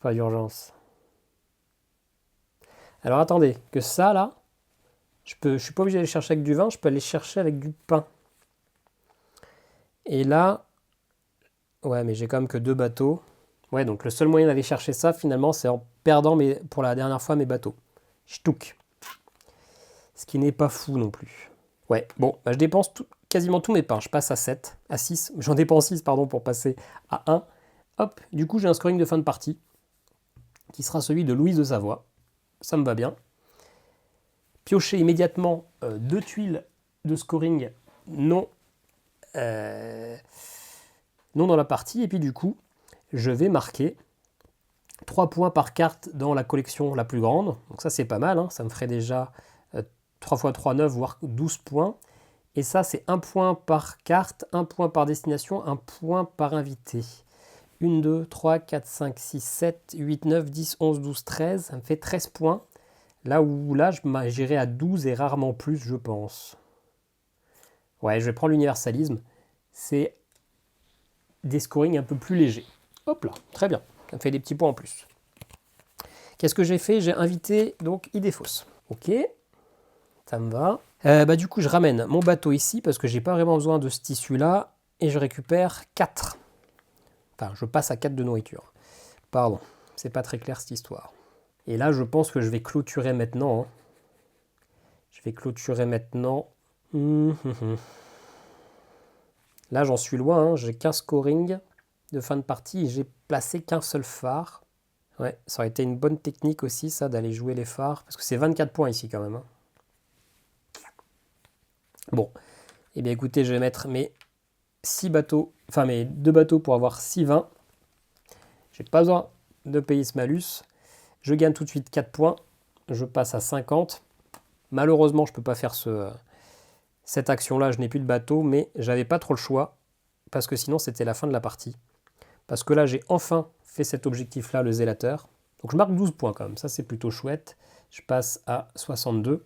Pas d'urgence. Alors attendez, que ça là, je suis pas obligé d'aller chercher avec du vin, je peux aller chercher avec du pain. Et là, ouais, mais j'ai quand même que deux bateaux. Ouais, donc le seul moyen d'aller chercher ça, finalement, c'est en perdant pour la dernière fois mes bateaux. Ch'touk. Ce qui n'est pas fou non plus. Ouais, bon, bah, je dépense quasiment tous mes pains. Je passe à 7, à 6. J'en dépense 6, pardon, pour passer à 1. Hop, du coup, j'ai un scoring de fin de partie, qui sera celui de Louise de Savoie. Ça me va bien. Piocher immédiatement deux tuiles de scoring non dans la partie. Et puis du coup, je vais marquer 3 points par carte dans la collection la plus grande. Donc ça, c'est pas mal. Hein. Ça me ferait déjà 3 x 3, 9, voire 12 points. Et ça, c'est 1 point par carte, 1 point par destination, 1 point par invité. 1, 2, 3, 4, 5, 6, 7, 8, 9, 10, 11, 12, 13. Ça me fait 13 points. Là où là, j'irai à 12 et rarement plus, je pense. Ouais, je vais prendre l'universalisme. C'est des scorings un peu plus légers. Hop là, très bien. Ça me fait des petits points en plus. Qu'est-ce que j'ai fait? J'ai invité donc idée fausse. Ok, ça me va. Du coup, je ramène mon bateau ici parce que j'ai pas vraiment besoin de ce tissu-là. Et je récupère 4. Enfin, je passe à 4 de nourriture. Pardon, c'est pas très clair cette histoire. Et là, je pense que je vais clôturer maintenant. Hein. Je vais clôturer maintenant. Là, j'en suis loin. Hein. J'ai qu'un scoring de fin de partie et j'ai placé qu'un seul phare. Ouais, ça aurait été une bonne technique aussi, ça, d'aller jouer les phares. Parce que c'est 24 points ici, quand même. Hein. Bon. Eh bien, écoutez, je vais mettre mes 6 bateaux. Enfin, mes 2 bateaux pour avoir 6 vins. J'ai pas besoin de payer ce malus. Je gagne tout de suite 4 points. Je passe à 50. Malheureusement, je ne peux pas faire cette action-là. Je n'ai plus de bateau, mais j'avais pas trop le choix. Parce que sinon, c'était la fin de la partie. Parce que là, j'ai enfin fait cet objectif-là, le zélateur. Donc je marque 12 points quand même. Ça, c'est plutôt chouette. Je passe à 62.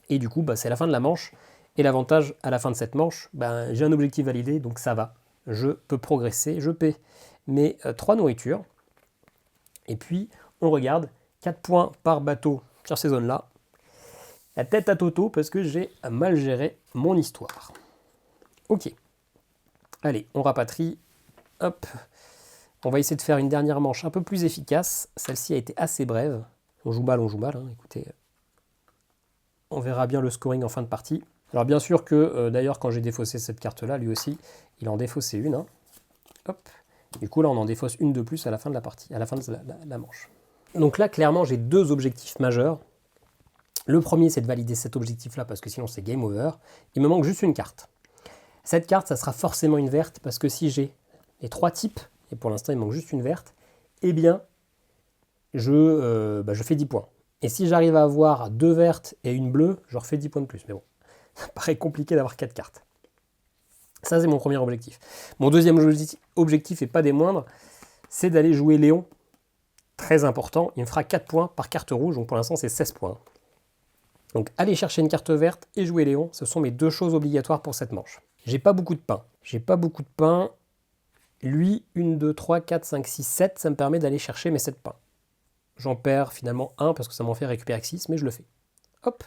Et du coup, c'est la fin de la manche. Et l'avantage à la fin de cette manche, j'ai un objectif validé, donc ça va. Je peux progresser. Je paie mes 3 nourritures. Et puis, on regarde 4 points par bateau sur ces zones-là. La tête à Toto parce que j'ai mal géré mon histoire. Ok. Allez, on rapatrie. Hop. On va essayer de faire une dernière manche un peu plus efficace. Celle-ci a été assez brève. On joue mal. Hein. Écoutez, on verra bien le scoring en fin de partie. Alors bien sûr que, d'ailleurs, quand j'ai défaussé cette carte-là, lui aussi, il en défaussait une. Hein. Hop. Du coup, là, on en défausse une de plus à la fin de la partie, à la fin de la manche. Donc là, clairement, j'ai 2 objectifs majeurs. Le premier, c'est de valider cet objectif-là, parce que sinon, c'est game over. Il me manque juste une carte. Cette carte, ça sera forcément une verte, parce que si j'ai les 3 types, et pour l'instant, il manque juste une verte, eh bien, je fais 10 points. Et si j'arrive à avoir 2 vertes et une bleue, je refais 10 points de plus. Mais bon, ça paraît compliqué d'avoir 4 cartes. Ça, c'est mon premier objectif. Mon deuxième objectif, et pas des moindres, c'est d'aller jouer Léon. Très important, il me fera 4 points par carte rouge, donc pour l'instant, c'est 16 points. Donc, aller chercher une carte verte et jouer Léon, ce sont mes 2 choses obligatoires pour cette manche. J'ai pas beaucoup de pain. Lui, 1, 2, 3, 4, 5, 6, 7, ça me permet d'aller chercher mes 7 pains. J'en perds finalement 1 parce que ça m'en fait récupérer 6, mais je le fais. Hop,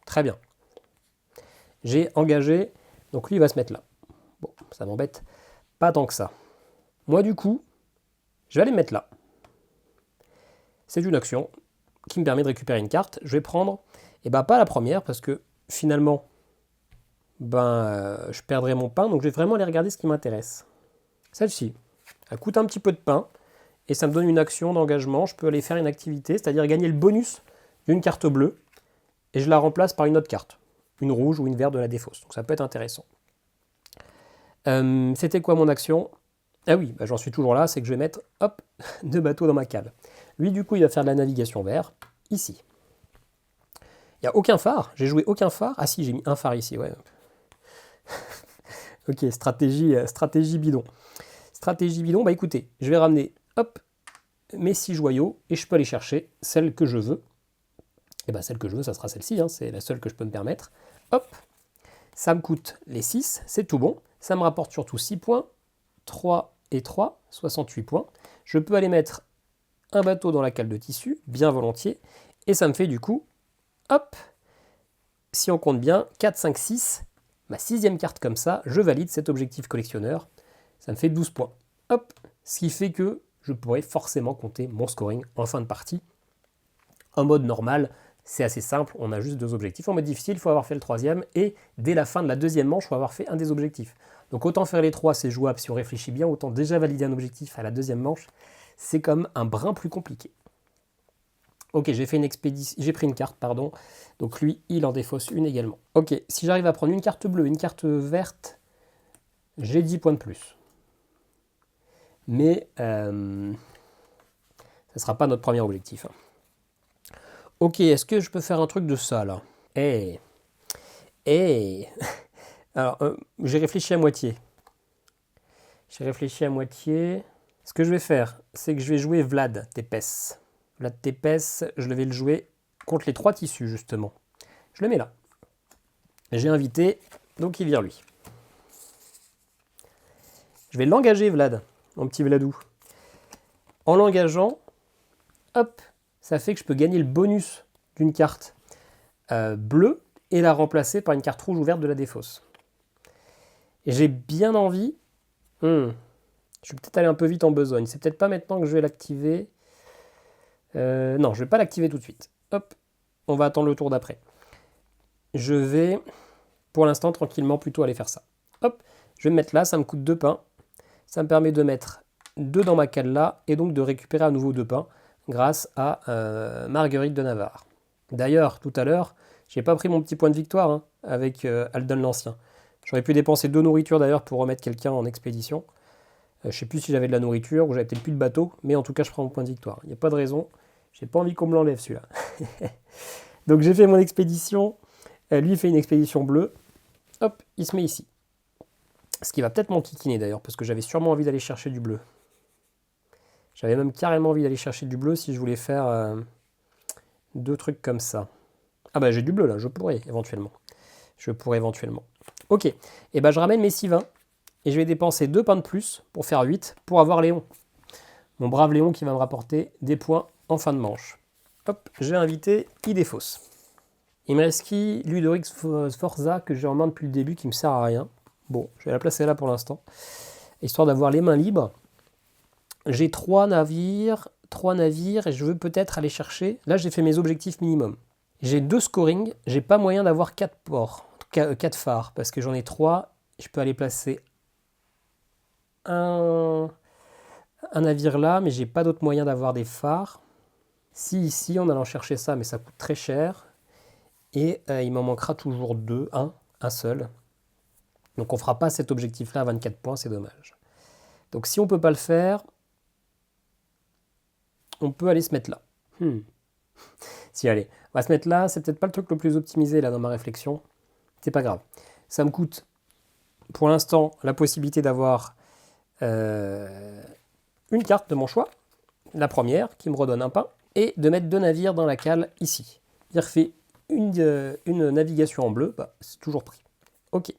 très bien. J'ai engagé, donc lui il va se mettre là. Bon, ça m'embête pas tant que ça. Moi du coup, je vais aller me mettre là. C'est une action qui me permet de récupérer une carte. Je vais prendre, pas la première parce que finalement, je perdrai mon pain. Donc je vais vraiment aller regarder ce qui m'intéresse. Celle-ci, elle coûte un petit peu de pain et ça me donne une action d'engagement. Je peux aller faire une activité, c'est-à-dire gagner le bonus d'une carte bleue et je la remplace par une autre carte, une rouge ou une verte de la défausse. Donc ça peut être intéressant. C'était quoi mon action? Ah oui, j'en suis toujours là, c'est que je vais mettre, hop, 2 bateaux dans ma cale. Lui, du coup, il va faire de la navigation vers ici. Il n'y a aucun phare, j'ai joué aucun phare. Ah si, j'ai mis un phare ici, ouais. Ok, stratégie bidon. Stratégie bidon, écoutez, je vais ramener, hop, mes 6 joyaux et je peux aller chercher celle que je veux. Et celle que je veux, ça sera celle-ci, hein, c'est la seule que je peux me permettre. Hop, ça me coûte les 6, c'est tout bon. Ça me rapporte surtout 6 points, 3 et 3, 68 points. Je peux aller mettre un bateau dans la cale de tissu, bien volontiers, et ça me fait du coup, hop, si on compte bien, 4, 5, 6, ma 6e carte comme ça, je valide cet objectif collectionneur, ça me fait 12 points. Hop, ce qui fait que je pourrais forcément compter mon scoring en fin de partie. En mode normal, c'est assez simple, on a juste 2 objectifs. En mode difficile, il faut avoir fait le 3e, et dès la fin de la 2e manche, il faut avoir fait un des objectifs. Donc autant faire les 3, c'est jouable si on réfléchit bien, autant déjà valider un objectif à la 2e manche, c'est comme un brin plus compliqué. Ok, j'ai pris une carte, pardon. Donc lui, il en défausse une également. Ok, si j'arrive à prendre une carte bleue, une carte verte, j'ai 10 points de plus. Mais ça ne sera pas notre premier objectif. Ok, est-ce que je peux faire un truc de ça, là? Alors, j'ai réfléchi à moitié. Ce que je vais faire, c'est que je vais jouer Vlad Tepes. Vlad Tepes, je vais le jouer contre les 3 tissus, justement. Je le mets là. J'ai invité, donc il vient lui. Je vais l'engager, Vlad, mon petit Vladou. En l'engageant, hop, ça fait que je peux gagner le bonus d'une carte bleue et la remplacer par une carte rouge ou verte de la défausse. Et j'ai bien envie... Je vais peut-être aller un peu vite en besogne. C'est peut-être pas maintenant que je vais l'activer. Non, je vais pas l'activer tout de suite. Hop, on va attendre le tour d'après. Je vais, pour l'instant, tranquillement, plutôt aller faire ça. Hop, je vais me mettre là, ça me coûte 2 pains. Ça me permet de mettre 2 dans ma cale là, et donc de récupérer à nouveau 2 pains, grâce à Marguerite de Navarre. D'ailleurs, tout à l'heure, j'ai pas pris mon petit point de victoire hein, avec Aldon l'Ancien. J'aurais pu dépenser 2 nourritures d'ailleurs pour remettre quelqu'un en expédition. Je sais plus si j'avais de la nourriture ou j'avais peut-être plus de bateau, mais en tout cas je prends mon point de victoire. Il n'y a pas de raison, j'ai pas envie qu'on me l'enlève celui-là. Donc j'ai fait mon expédition, lui il fait une expédition bleue, hop, il se met ici. Ce qui va peut-être m'enquiquiner d'ailleurs, parce que j'avais sûrement envie d'aller chercher du bleu. J'avais même carrément envie d'aller chercher du bleu si je voulais faire 2 trucs comme ça. Ah j'ai du bleu là, je pourrais éventuellement. Ok, et je ramène mes 6 vins. Et je vais dépenser 2 pains de plus pour faire 8 pour avoir Léon. Mon brave Léon qui va me rapporter des points en fin de manche. Hop, j'ai invité, il défausse. Il me reste qui? Ludovic Sforza que j'ai en main depuis le début qui me sert à rien. Bon, je vais la placer là pour l'instant. Histoire d'avoir les mains libres. J'ai 3 navires et je veux peut-être aller chercher... Là j'ai fait mes objectifs minimum. J'ai 2 scoring, j'ai pas moyen d'avoir 4 ports, 4 phares parce que j'en ai 3. Je peux aller placer un navire là, mais j'ai pas d'autre moyen d'avoir des phares. Si ici, en allant chercher ça, mais ça coûte très cher. Et il m'en manquera toujours 2, un seul. Donc on fera pas cet objectif-là à 24 points, c'est dommage. Donc si on peut pas le faire, on peut aller se mettre là. Si, allez, on va se mettre là, c'est peut-être pas le truc le plus optimisé là dans ma réflexion. C'est pas grave. Ça me coûte, pour l'instant, la possibilité d'avoir une carte de mon choix, la première, qui me redonne un pain, et de mettre 2 navires dans la cale ici. Il refait une navigation en bleu, c'est toujours pris. Ok.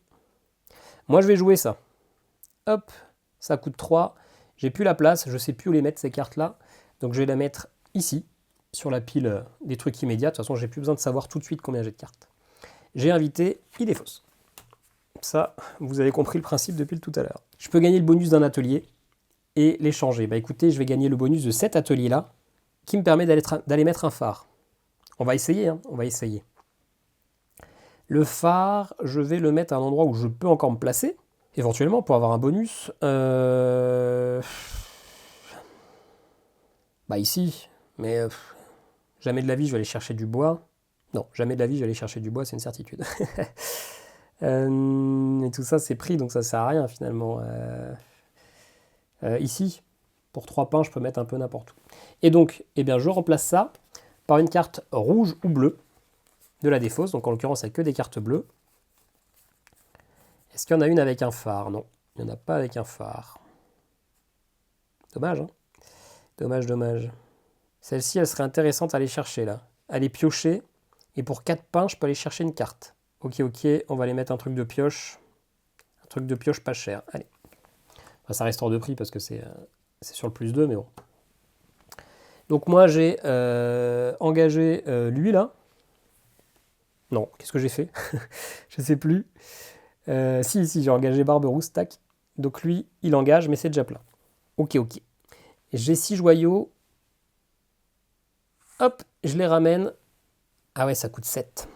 Moi, je vais jouer ça. Hop, ça coûte 3. J'ai plus la place, je sais plus où les mettre, ces cartes-là. Donc, je vais la mettre ici, sur la pile des trucs immédiats. De toute façon, j'ai plus besoin de savoir tout de suite combien j'ai de cartes. J'ai invité, il défausse. Ça, vous avez compris le principe depuis tout à l'heure. Je peux gagner le bonus d'un atelier et l'échanger. Écoutez, je vais gagner le bonus de cet atelier-là qui me permet d'aller mettre un phare. On va essayer, on va essayer. Le phare, je vais le mettre à un endroit où je peux encore me placer, éventuellement, pour avoir un bonus. Bah ici, mais jamais de la vie je vais aller chercher du bois. Non, jamais de la vie je vais aller chercher du bois, c'est une certitude. Et tout ça c'est pris, donc ça sert à rien finalement. Ici, pour 3 pains, je peux mettre un peu n'importe où. Et donc, eh bien, je remplace ça par une carte rouge ou bleue de la défausse. Donc en l'occurrence, il n'y a que des cartes bleues. Est-ce qu'il y en a une avec un phare? Non, il n'y en a pas avec un phare. Dommage, hein? Dommage, dommage. Celle-ci, elle serait intéressante à aller chercher là. Aller piocher. Et pour 4 pains, je peux aller chercher une carte. Ok, ok, on va aller mettre un truc de pioche. Un truc de pioche pas cher. Allez. Enfin, ça reste hors de prix parce que c'est sur le plus 2, mais bon. Donc moi, j'ai engagé lui là. Non, qu'est-ce que j'ai fait? Je sais plus. Si, j'ai engagé Barberousse, tac. Donc lui, il engage, mais c'est déjà plein. Ok, ok. J'ai 6 joyaux. Hop, je les ramène. Ah ouais, ça coûte 7.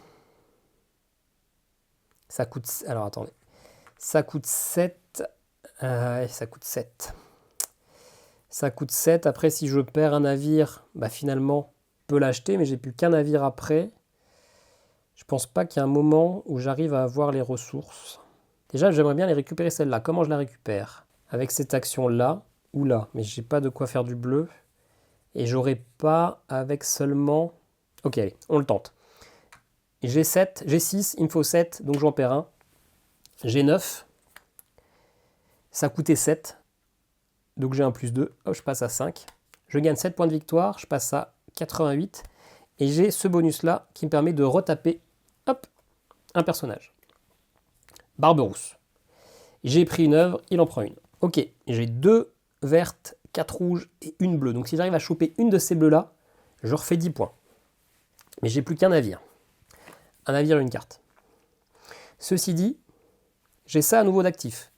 Ça coûte... Alors, attendez. Ça coûte 7. Ouais, ça coûte 7. Ça coûte 7. Après, si je perds un navire, bah finalement, je peux l'acheter, mais j'ai plus qu'un navire après. Je pense pas qu'il y ait un moment où j'arrive à avoir les ressources. Déjà, j'aimerais bien les récupérer celle-là. Comment je la récupère? Avec cette action-là ou là. Mais j'ai pas de quoi faire du bleu. Et j'aurai pas avec seulement... Ok, allez, on le tente. J'ai 7, j'ai 6, il me faut 7, donc j'en perds un. J'ai 9. Ça coûtait 7. Donc j'ai un plus 2. Hop, je passe à 5. Je gagne 7 points de victoire. Je passe à 88. Et j'ai ce bonus-là qui me permet de retaper hop, un personnage. Barberousse. J'ai pris une œuvre, il en prend une. Ok, j'ai 2 vertes, 4 rouges et une bleue. Donc si j'arrive à choper une de ces bleus-là, je refais 10 points. Mais j'ai plus qu'un navire. Un navire et une carte. Ceci dit, j'ai ça à nouveau d'actif.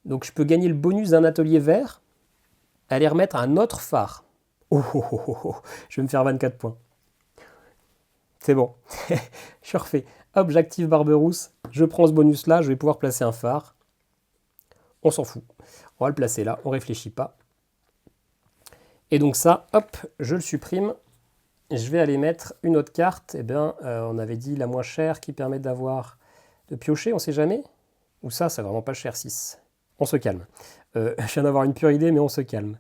Donc je peux gagner le bonus d'un atelier vert, aller remettre un autre phare. Je vais me faire 24 points. C'est bon. Je refais. Hop, j'active Barberousse. Je prends ce bonus-là, je vais pouvoir placer un phare. On s'en fout. On va le placer là, on ne réfléchit pas. Et donc ça, hop, je le supprime. Je vais aller mettre une autre carte. Eh bien, on avait dit la moins chère qui permet d'avoir de piocher, on ne sait jamais. Ou ça, c'est vraiment pas cher, 6. On se calme. Je viens d'avoir une pure idée, mais on se calme.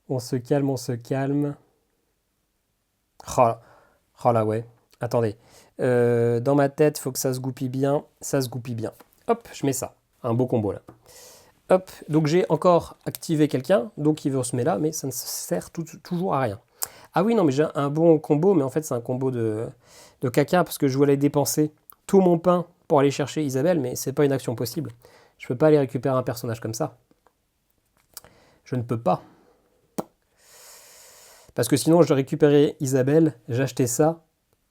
On se calme, on se calme. Oh là, ouais. Attendez. Dans ma tête, il faut que ça se goupille bien. Ça se goupille bien. Hop, je mets ça. Un beau combo là. Hop, donc j'ai encore activé quelqu'un, donc il veut se mettre là, mais ça ne sert toujours à rien. Ah oui, non, mais j'ai un bon combo, mais en fait c'est un combo de caca, parce que je voulais dépenser tout mon pain pour aller chercher Isabelle, mais c'est pas une action possible. Je peux pas aller récupérer un personnage comme ça. Je ne peux pas. Parce que sinon, je récupérais Isabelle, j'achetais ça,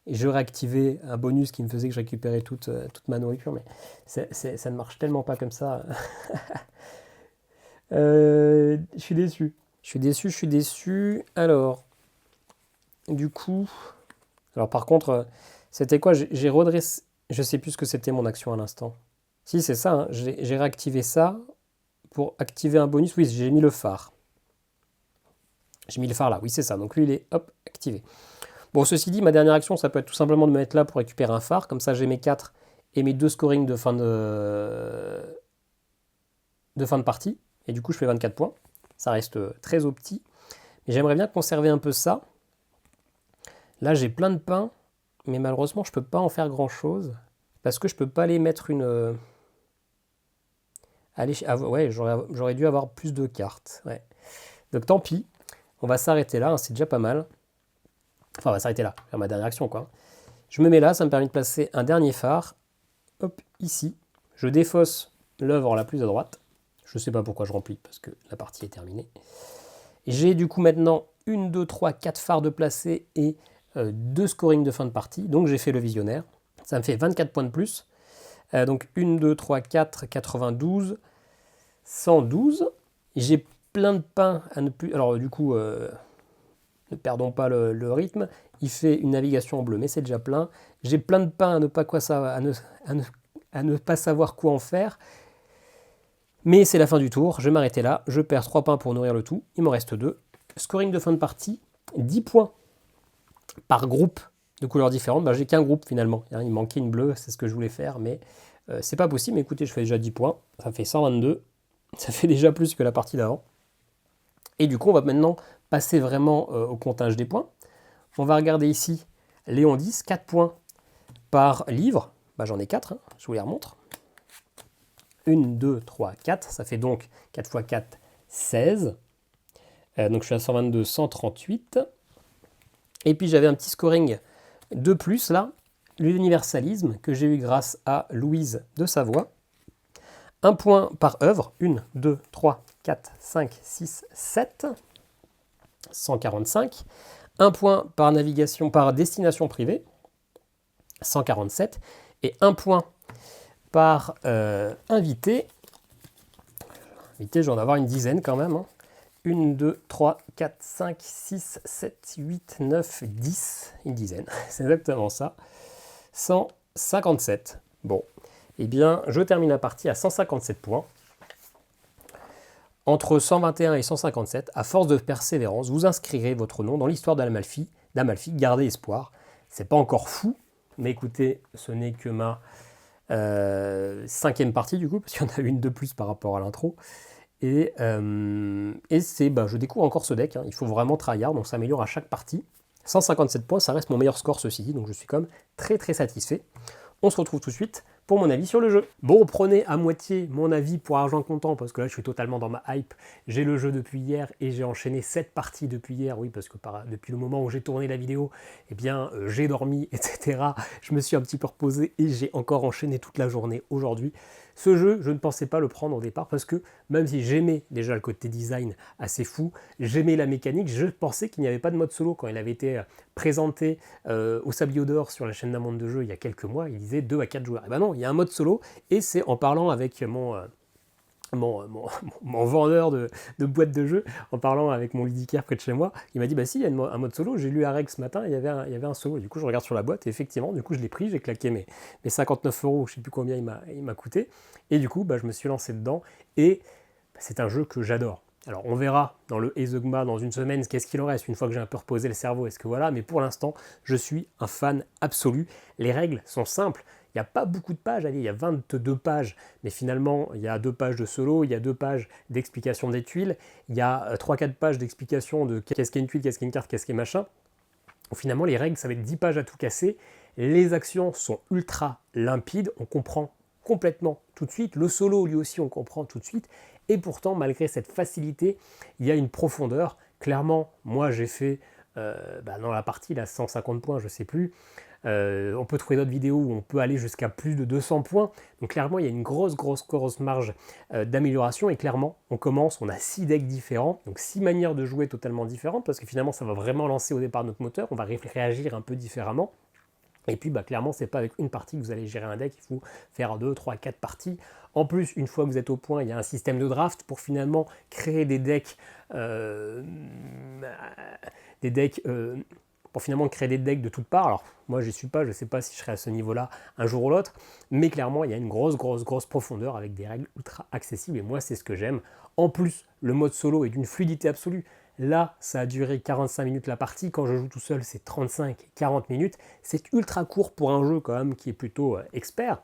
et je réactivais un bonus qui me faisait que je récupérais toute ma nourriture, mais ça ne marche tellement pas comme ça. Je suis déçu. Je suis déçu. Alors, du coup... Alors par contre, c'était quoi? J'ai redressé... Je sais plus ce que c'était mon action à l'instant. Si, c'est ça, hein. J'ai réactivé ça pour activer un bonus. Oui, j'ai mis le phare. J'ai mis le phare là, oui c'est ça. Donc lui, il est, hop, activé. Bon, ceci dit, ma dernière action, ça peut être tout simplement de me mettre là pour récupérer un phare. Comme ça, j'ai mes 4 et mes 2 scoring de fin de partie. Et du coup, je fais 24 points. Ça reste très au petit. Mais j'aimerais bien conserver un peu ça. Là, j'ai plein de pain. Mais malheureusement, je ne peux pas en faire grand-chose. Parce que je ne peux pas aller mettre une... ouais, j'aurais dû avoir plus de cartes. Ouais. Donc tant pis. On va s'arrêter là. Hein, c'est déjà pas mal. Enfin, on va s'arrêter là. Faire ma dernière action, quoi. Je me mets là. Ça me permet de placer un dernier phare. Hop, ici. Je défausse l'œuvre la plus à droite. Je ne sais pas pourquoi je remplis. Parce que la partie est terminée. J'ai du coup maintenant 1, 2, 3, 4 phares de placer et 2 scoring de fin de partie. Donc j'ai fait le visionnaire. Ça me fait 24 points de plus. Donc 1, 2, 3, 4, 92, 112. J'ai plein de pain à ne plus... Alors du coup, ne perdons pas le rythme. Il fait une navigation en bleu, mais c'est déjà plein. J'ai plein de pain à ne pas savoir quoi en faire. Mais c'est la fin du tour, je vais m'arrêter là. Je perds 3 pains pour nourrir le tout, il m'en reste 2. Scoring de fin de partie, 10 points par groupe de couleurs différentes. J'ai qu'un groupe finalement, il manquait une bleue, c'est ce que je voulais faire, mais c'est pas possible. Mais écoutez, je fais déjà 10 points, ça fait 122, ça fait déjà plus que la partie d'avant. Et du coup, on va maintenant passer vraiment au comptage des points. On va regarder ici Léon 10, 4 points par livre. J'en ai 4, je vous les remontre. 1, 2, 3, 4, ça fait donc 4 x 4, 16. Donc je suis à 122, 138. Et puis j'avais un petit scoring de plus là, l'universalisme que j'ai eu grâce à Louise de Savoie. 1 point par œuvre, 1, 2, 3, 4, 5, 6, 7, 145. 1 point par navigation, par destination privée, 147. Et 1 point par invité. Invité, je vais en avoir une dizaine quand même. 1, 2, 3, 4, 5, 6, 7, 8, 9, 10. Une dizaine, c'est exactement ça. 157. Bon, eh bien, je termine la partie à 157 points. Entre 121 et 157, à force de persévérance, vous inscrirez votre nom dans l'histoire d'Amalfi. Gardez espoir. C'est pas encore fou, mais écoutez, ce n'est que ma 5e partie du coup, parce qu'il y en a une de plus par rapport à l'intro. Et je découvre encore ce deck, il faut vraiment tryhard, donc ça s'améliore à chaque partie. 157 points, ça reste mon meilleur score ceci dit, donc je suis quand même très très satisfait. On se retrouve tout de suite pour mon avis sur le jeu. Bon, prenez à moitié mon avis pour argent comptant, parce que là je suis totalement dans ma hype. J'ai le jeu depuis hier et j'ai enchaîné 7 parties depuis hier, oui, parce que depuis le moment où j'ai tourné la vidéo, eh bien j'ai dormi, etc. Je me suis un petit peu reposé et j'ai encore enchaîné toute la journée aujourd'hui. Ce jeu, je ne pensais pas le prendre au départ parce que même si j'aimais déjà le côté design assez fou, j'aimais la mécanique, je pensais qu'il n'y avait pas de mode solo quand il avait été présenté au Sablier d'Or sur la chaîne d'un monde de jeu il y a quelques mois, il disait 2 à 4 joueurs. Et ben non, il y a un mode solo et c'est en parlant avec mon vendeur de boîtes de jeux, en parlant avec mon ludicaire près de chez moi, il m'a dit si, il y a un mode solo, j'ai lu à Reg ce matin, il y avait un solo, et du coup je regarde sur la boîte, et effectivement, du coup je l'ai pris, j'ai claqué mes 59 €, je sais plus combien il m'a coûté, et du coup je me suis lancé dedans, et c'est un jeu que j'adore. Alors on verra dans le Ezogma dans une semaine qu'est-ce qu'il en reste, une fois que j'ai un peu reposé le cerveau, est-ce que voilà, mais pour l'instant, je suis un fan absolu, les règles sont simples. Il n'y a pas beaucoup de pages, allez, il y a 22 pages, mais finalement, il y a 2 pages de solo, il y a 2 pages d'explication des tuiles, il y a 3-4 pages d'explication de qu'est-ce qu'est une tuile, qu'est-ce qu'est une carte, qu'est-ce qu'est machin. Finalement, les règles, ça va être 10 pages à tout casser. Les actions sont ultra limpides, on comprend complètement tout de suite. Le solo, lui aussi, on comprend tout de suite. Et pourtant, malgré cette facilité, il y a une profondeur. Clairement, moi, j'ai fait, dans la partie, là, 150 points, je ne sais plus. On peut trouver d'autres vidéos où on peut aller jusqu'à plus de 200 points. Donc clairement, il y a une grosse marge d'amélioration. Et clairement, on a 6 decks différents, donc 6 manières de jouer totalement différentes, parce que finalement, ça va vraiment lancer au départ notre moteur. On va réagir un peu différemment. Et puis clairement, c'est pas avec une partie que vous allez gérer un deck, il faut faire 2, 3, 4 parties. En plus, une fois que vous êtes au point, il y a un système de draft pour finalement créer des decks, pour finalement créer des decks de toutes parts. Alors moi je suis pas, je ne sais pas si je serai à ce niveau-là un jour ou l'autre, mais clairement il y a une grosse profondeur avec des règles ultra accessibles et moi c'est ce que j'aime. En plus, le mode solo est d'une fluidité absolue. Là, ça a duré 45 minutes la partie. Quand je joue tout seul, c'est 35-40 minutes. C'est ultra court pour un jeu quand même qui est plutôt expert.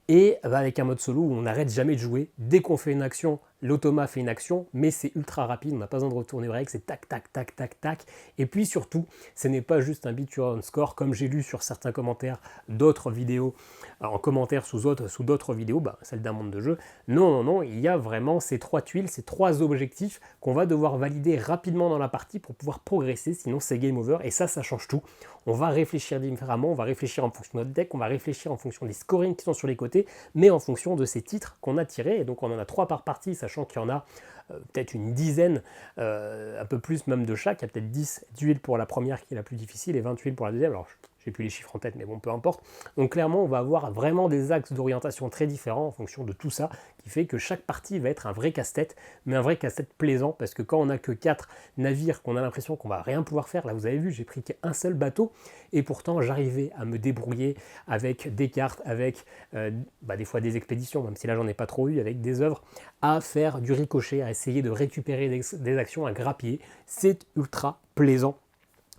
Et avec un mode solo où on n'arrête jamais de jouer. Dès qu'on fait une action, l'automa fait une action, mais c'est ultra rapide, on n'a pas besoin de retourner aux règles, c'est tac, tac, tac, tac, tac. Et puis surtout, ce n'est pas juste un beat your own score, comme j'ai lu sur certains commentaires d'autres vidéos, en commentaire sous d'autres vidéos, celle d'un monde de jeu. Non, il y a vraiment ces 3 tuiles, ces 3 objectifs qu'on va devoir valider rapidement dans la partie pour pouvoir progresser, sinon c'est game over, et ça change tout. On va réfléchir différemment, on va réfléchir en fonction de notre deck, on va réfléchir en fonction des scorings qui sont sur les côtés, mais en fonction de ces titres qu'on a tirés, et donc on en a 3 par partie, sachant qu'il y en a peut-être une dizaine, un peu plus même de chaque, il y a peut-être 10 tuiles pour la première qui est la plus difficile et 20 tuiles pour la deuxième. Alors j'ai plus les chiffres en tête, mais bon, peu importe. Donc clairement, on va avoir vraiment des axes d'orientation très différents en fonction de tout ça, qui fait que chaque partie va être un vrai casse-tête, mais un vrai casse-tête plaisant, parce que quand on n'a que 4 navires, qu'on a l'impression qu'on va rien pouvoir faire, là vous avez vu, j'ai pris qu'un seul bateau, et pourtant j'arrivais à me débrouiller avec des cartes, avec des fois des expéditions, même si là j'en ai pas trop eu, avec des œuvres, à faire du ricochet, à essayer de récupérer des actions, à grappiller. C'est ultra plaisant.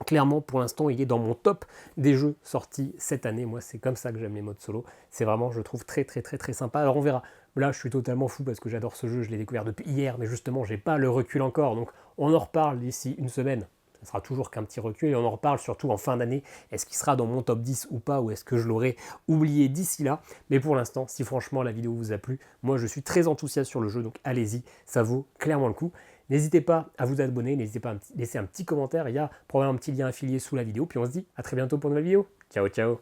Clairement, pour l'instant, il est dans mon top des jeux sortis cette année. Moi, c'est comme ça que j'aime les modes solo. C'est vraiment, je trouve, très, très, très, très sympa. Alors, on verra. Là, je suis totalement fou parce que j'adore ce jeu. Je l'ai découvert depuis hier, mais justement, j'ai pas le recul encore. Donc, on en reparle d'ici une semaine. Ça sera toujours qu'un petit recul et on en reparle surtout en fin d'année. Est-ce qu'il sera dans mon top 10 ou pas, ou est-ce que je l'aurai oublié d'ici là? Mais pour l'instant, si franchement la vidéo vous a plu, moi je suis très enthousiaste sur le jeu, donc allez-y, ça vaut clairement le coup. N'hésitez pas à vous abonner, n'hésitez pas à laisser un petit commentaire, il y a probablement un petit lien affilié sous la vidéo, puis on se dit à très bientôt pour une nouvelle vidéo. Ciao, ciao!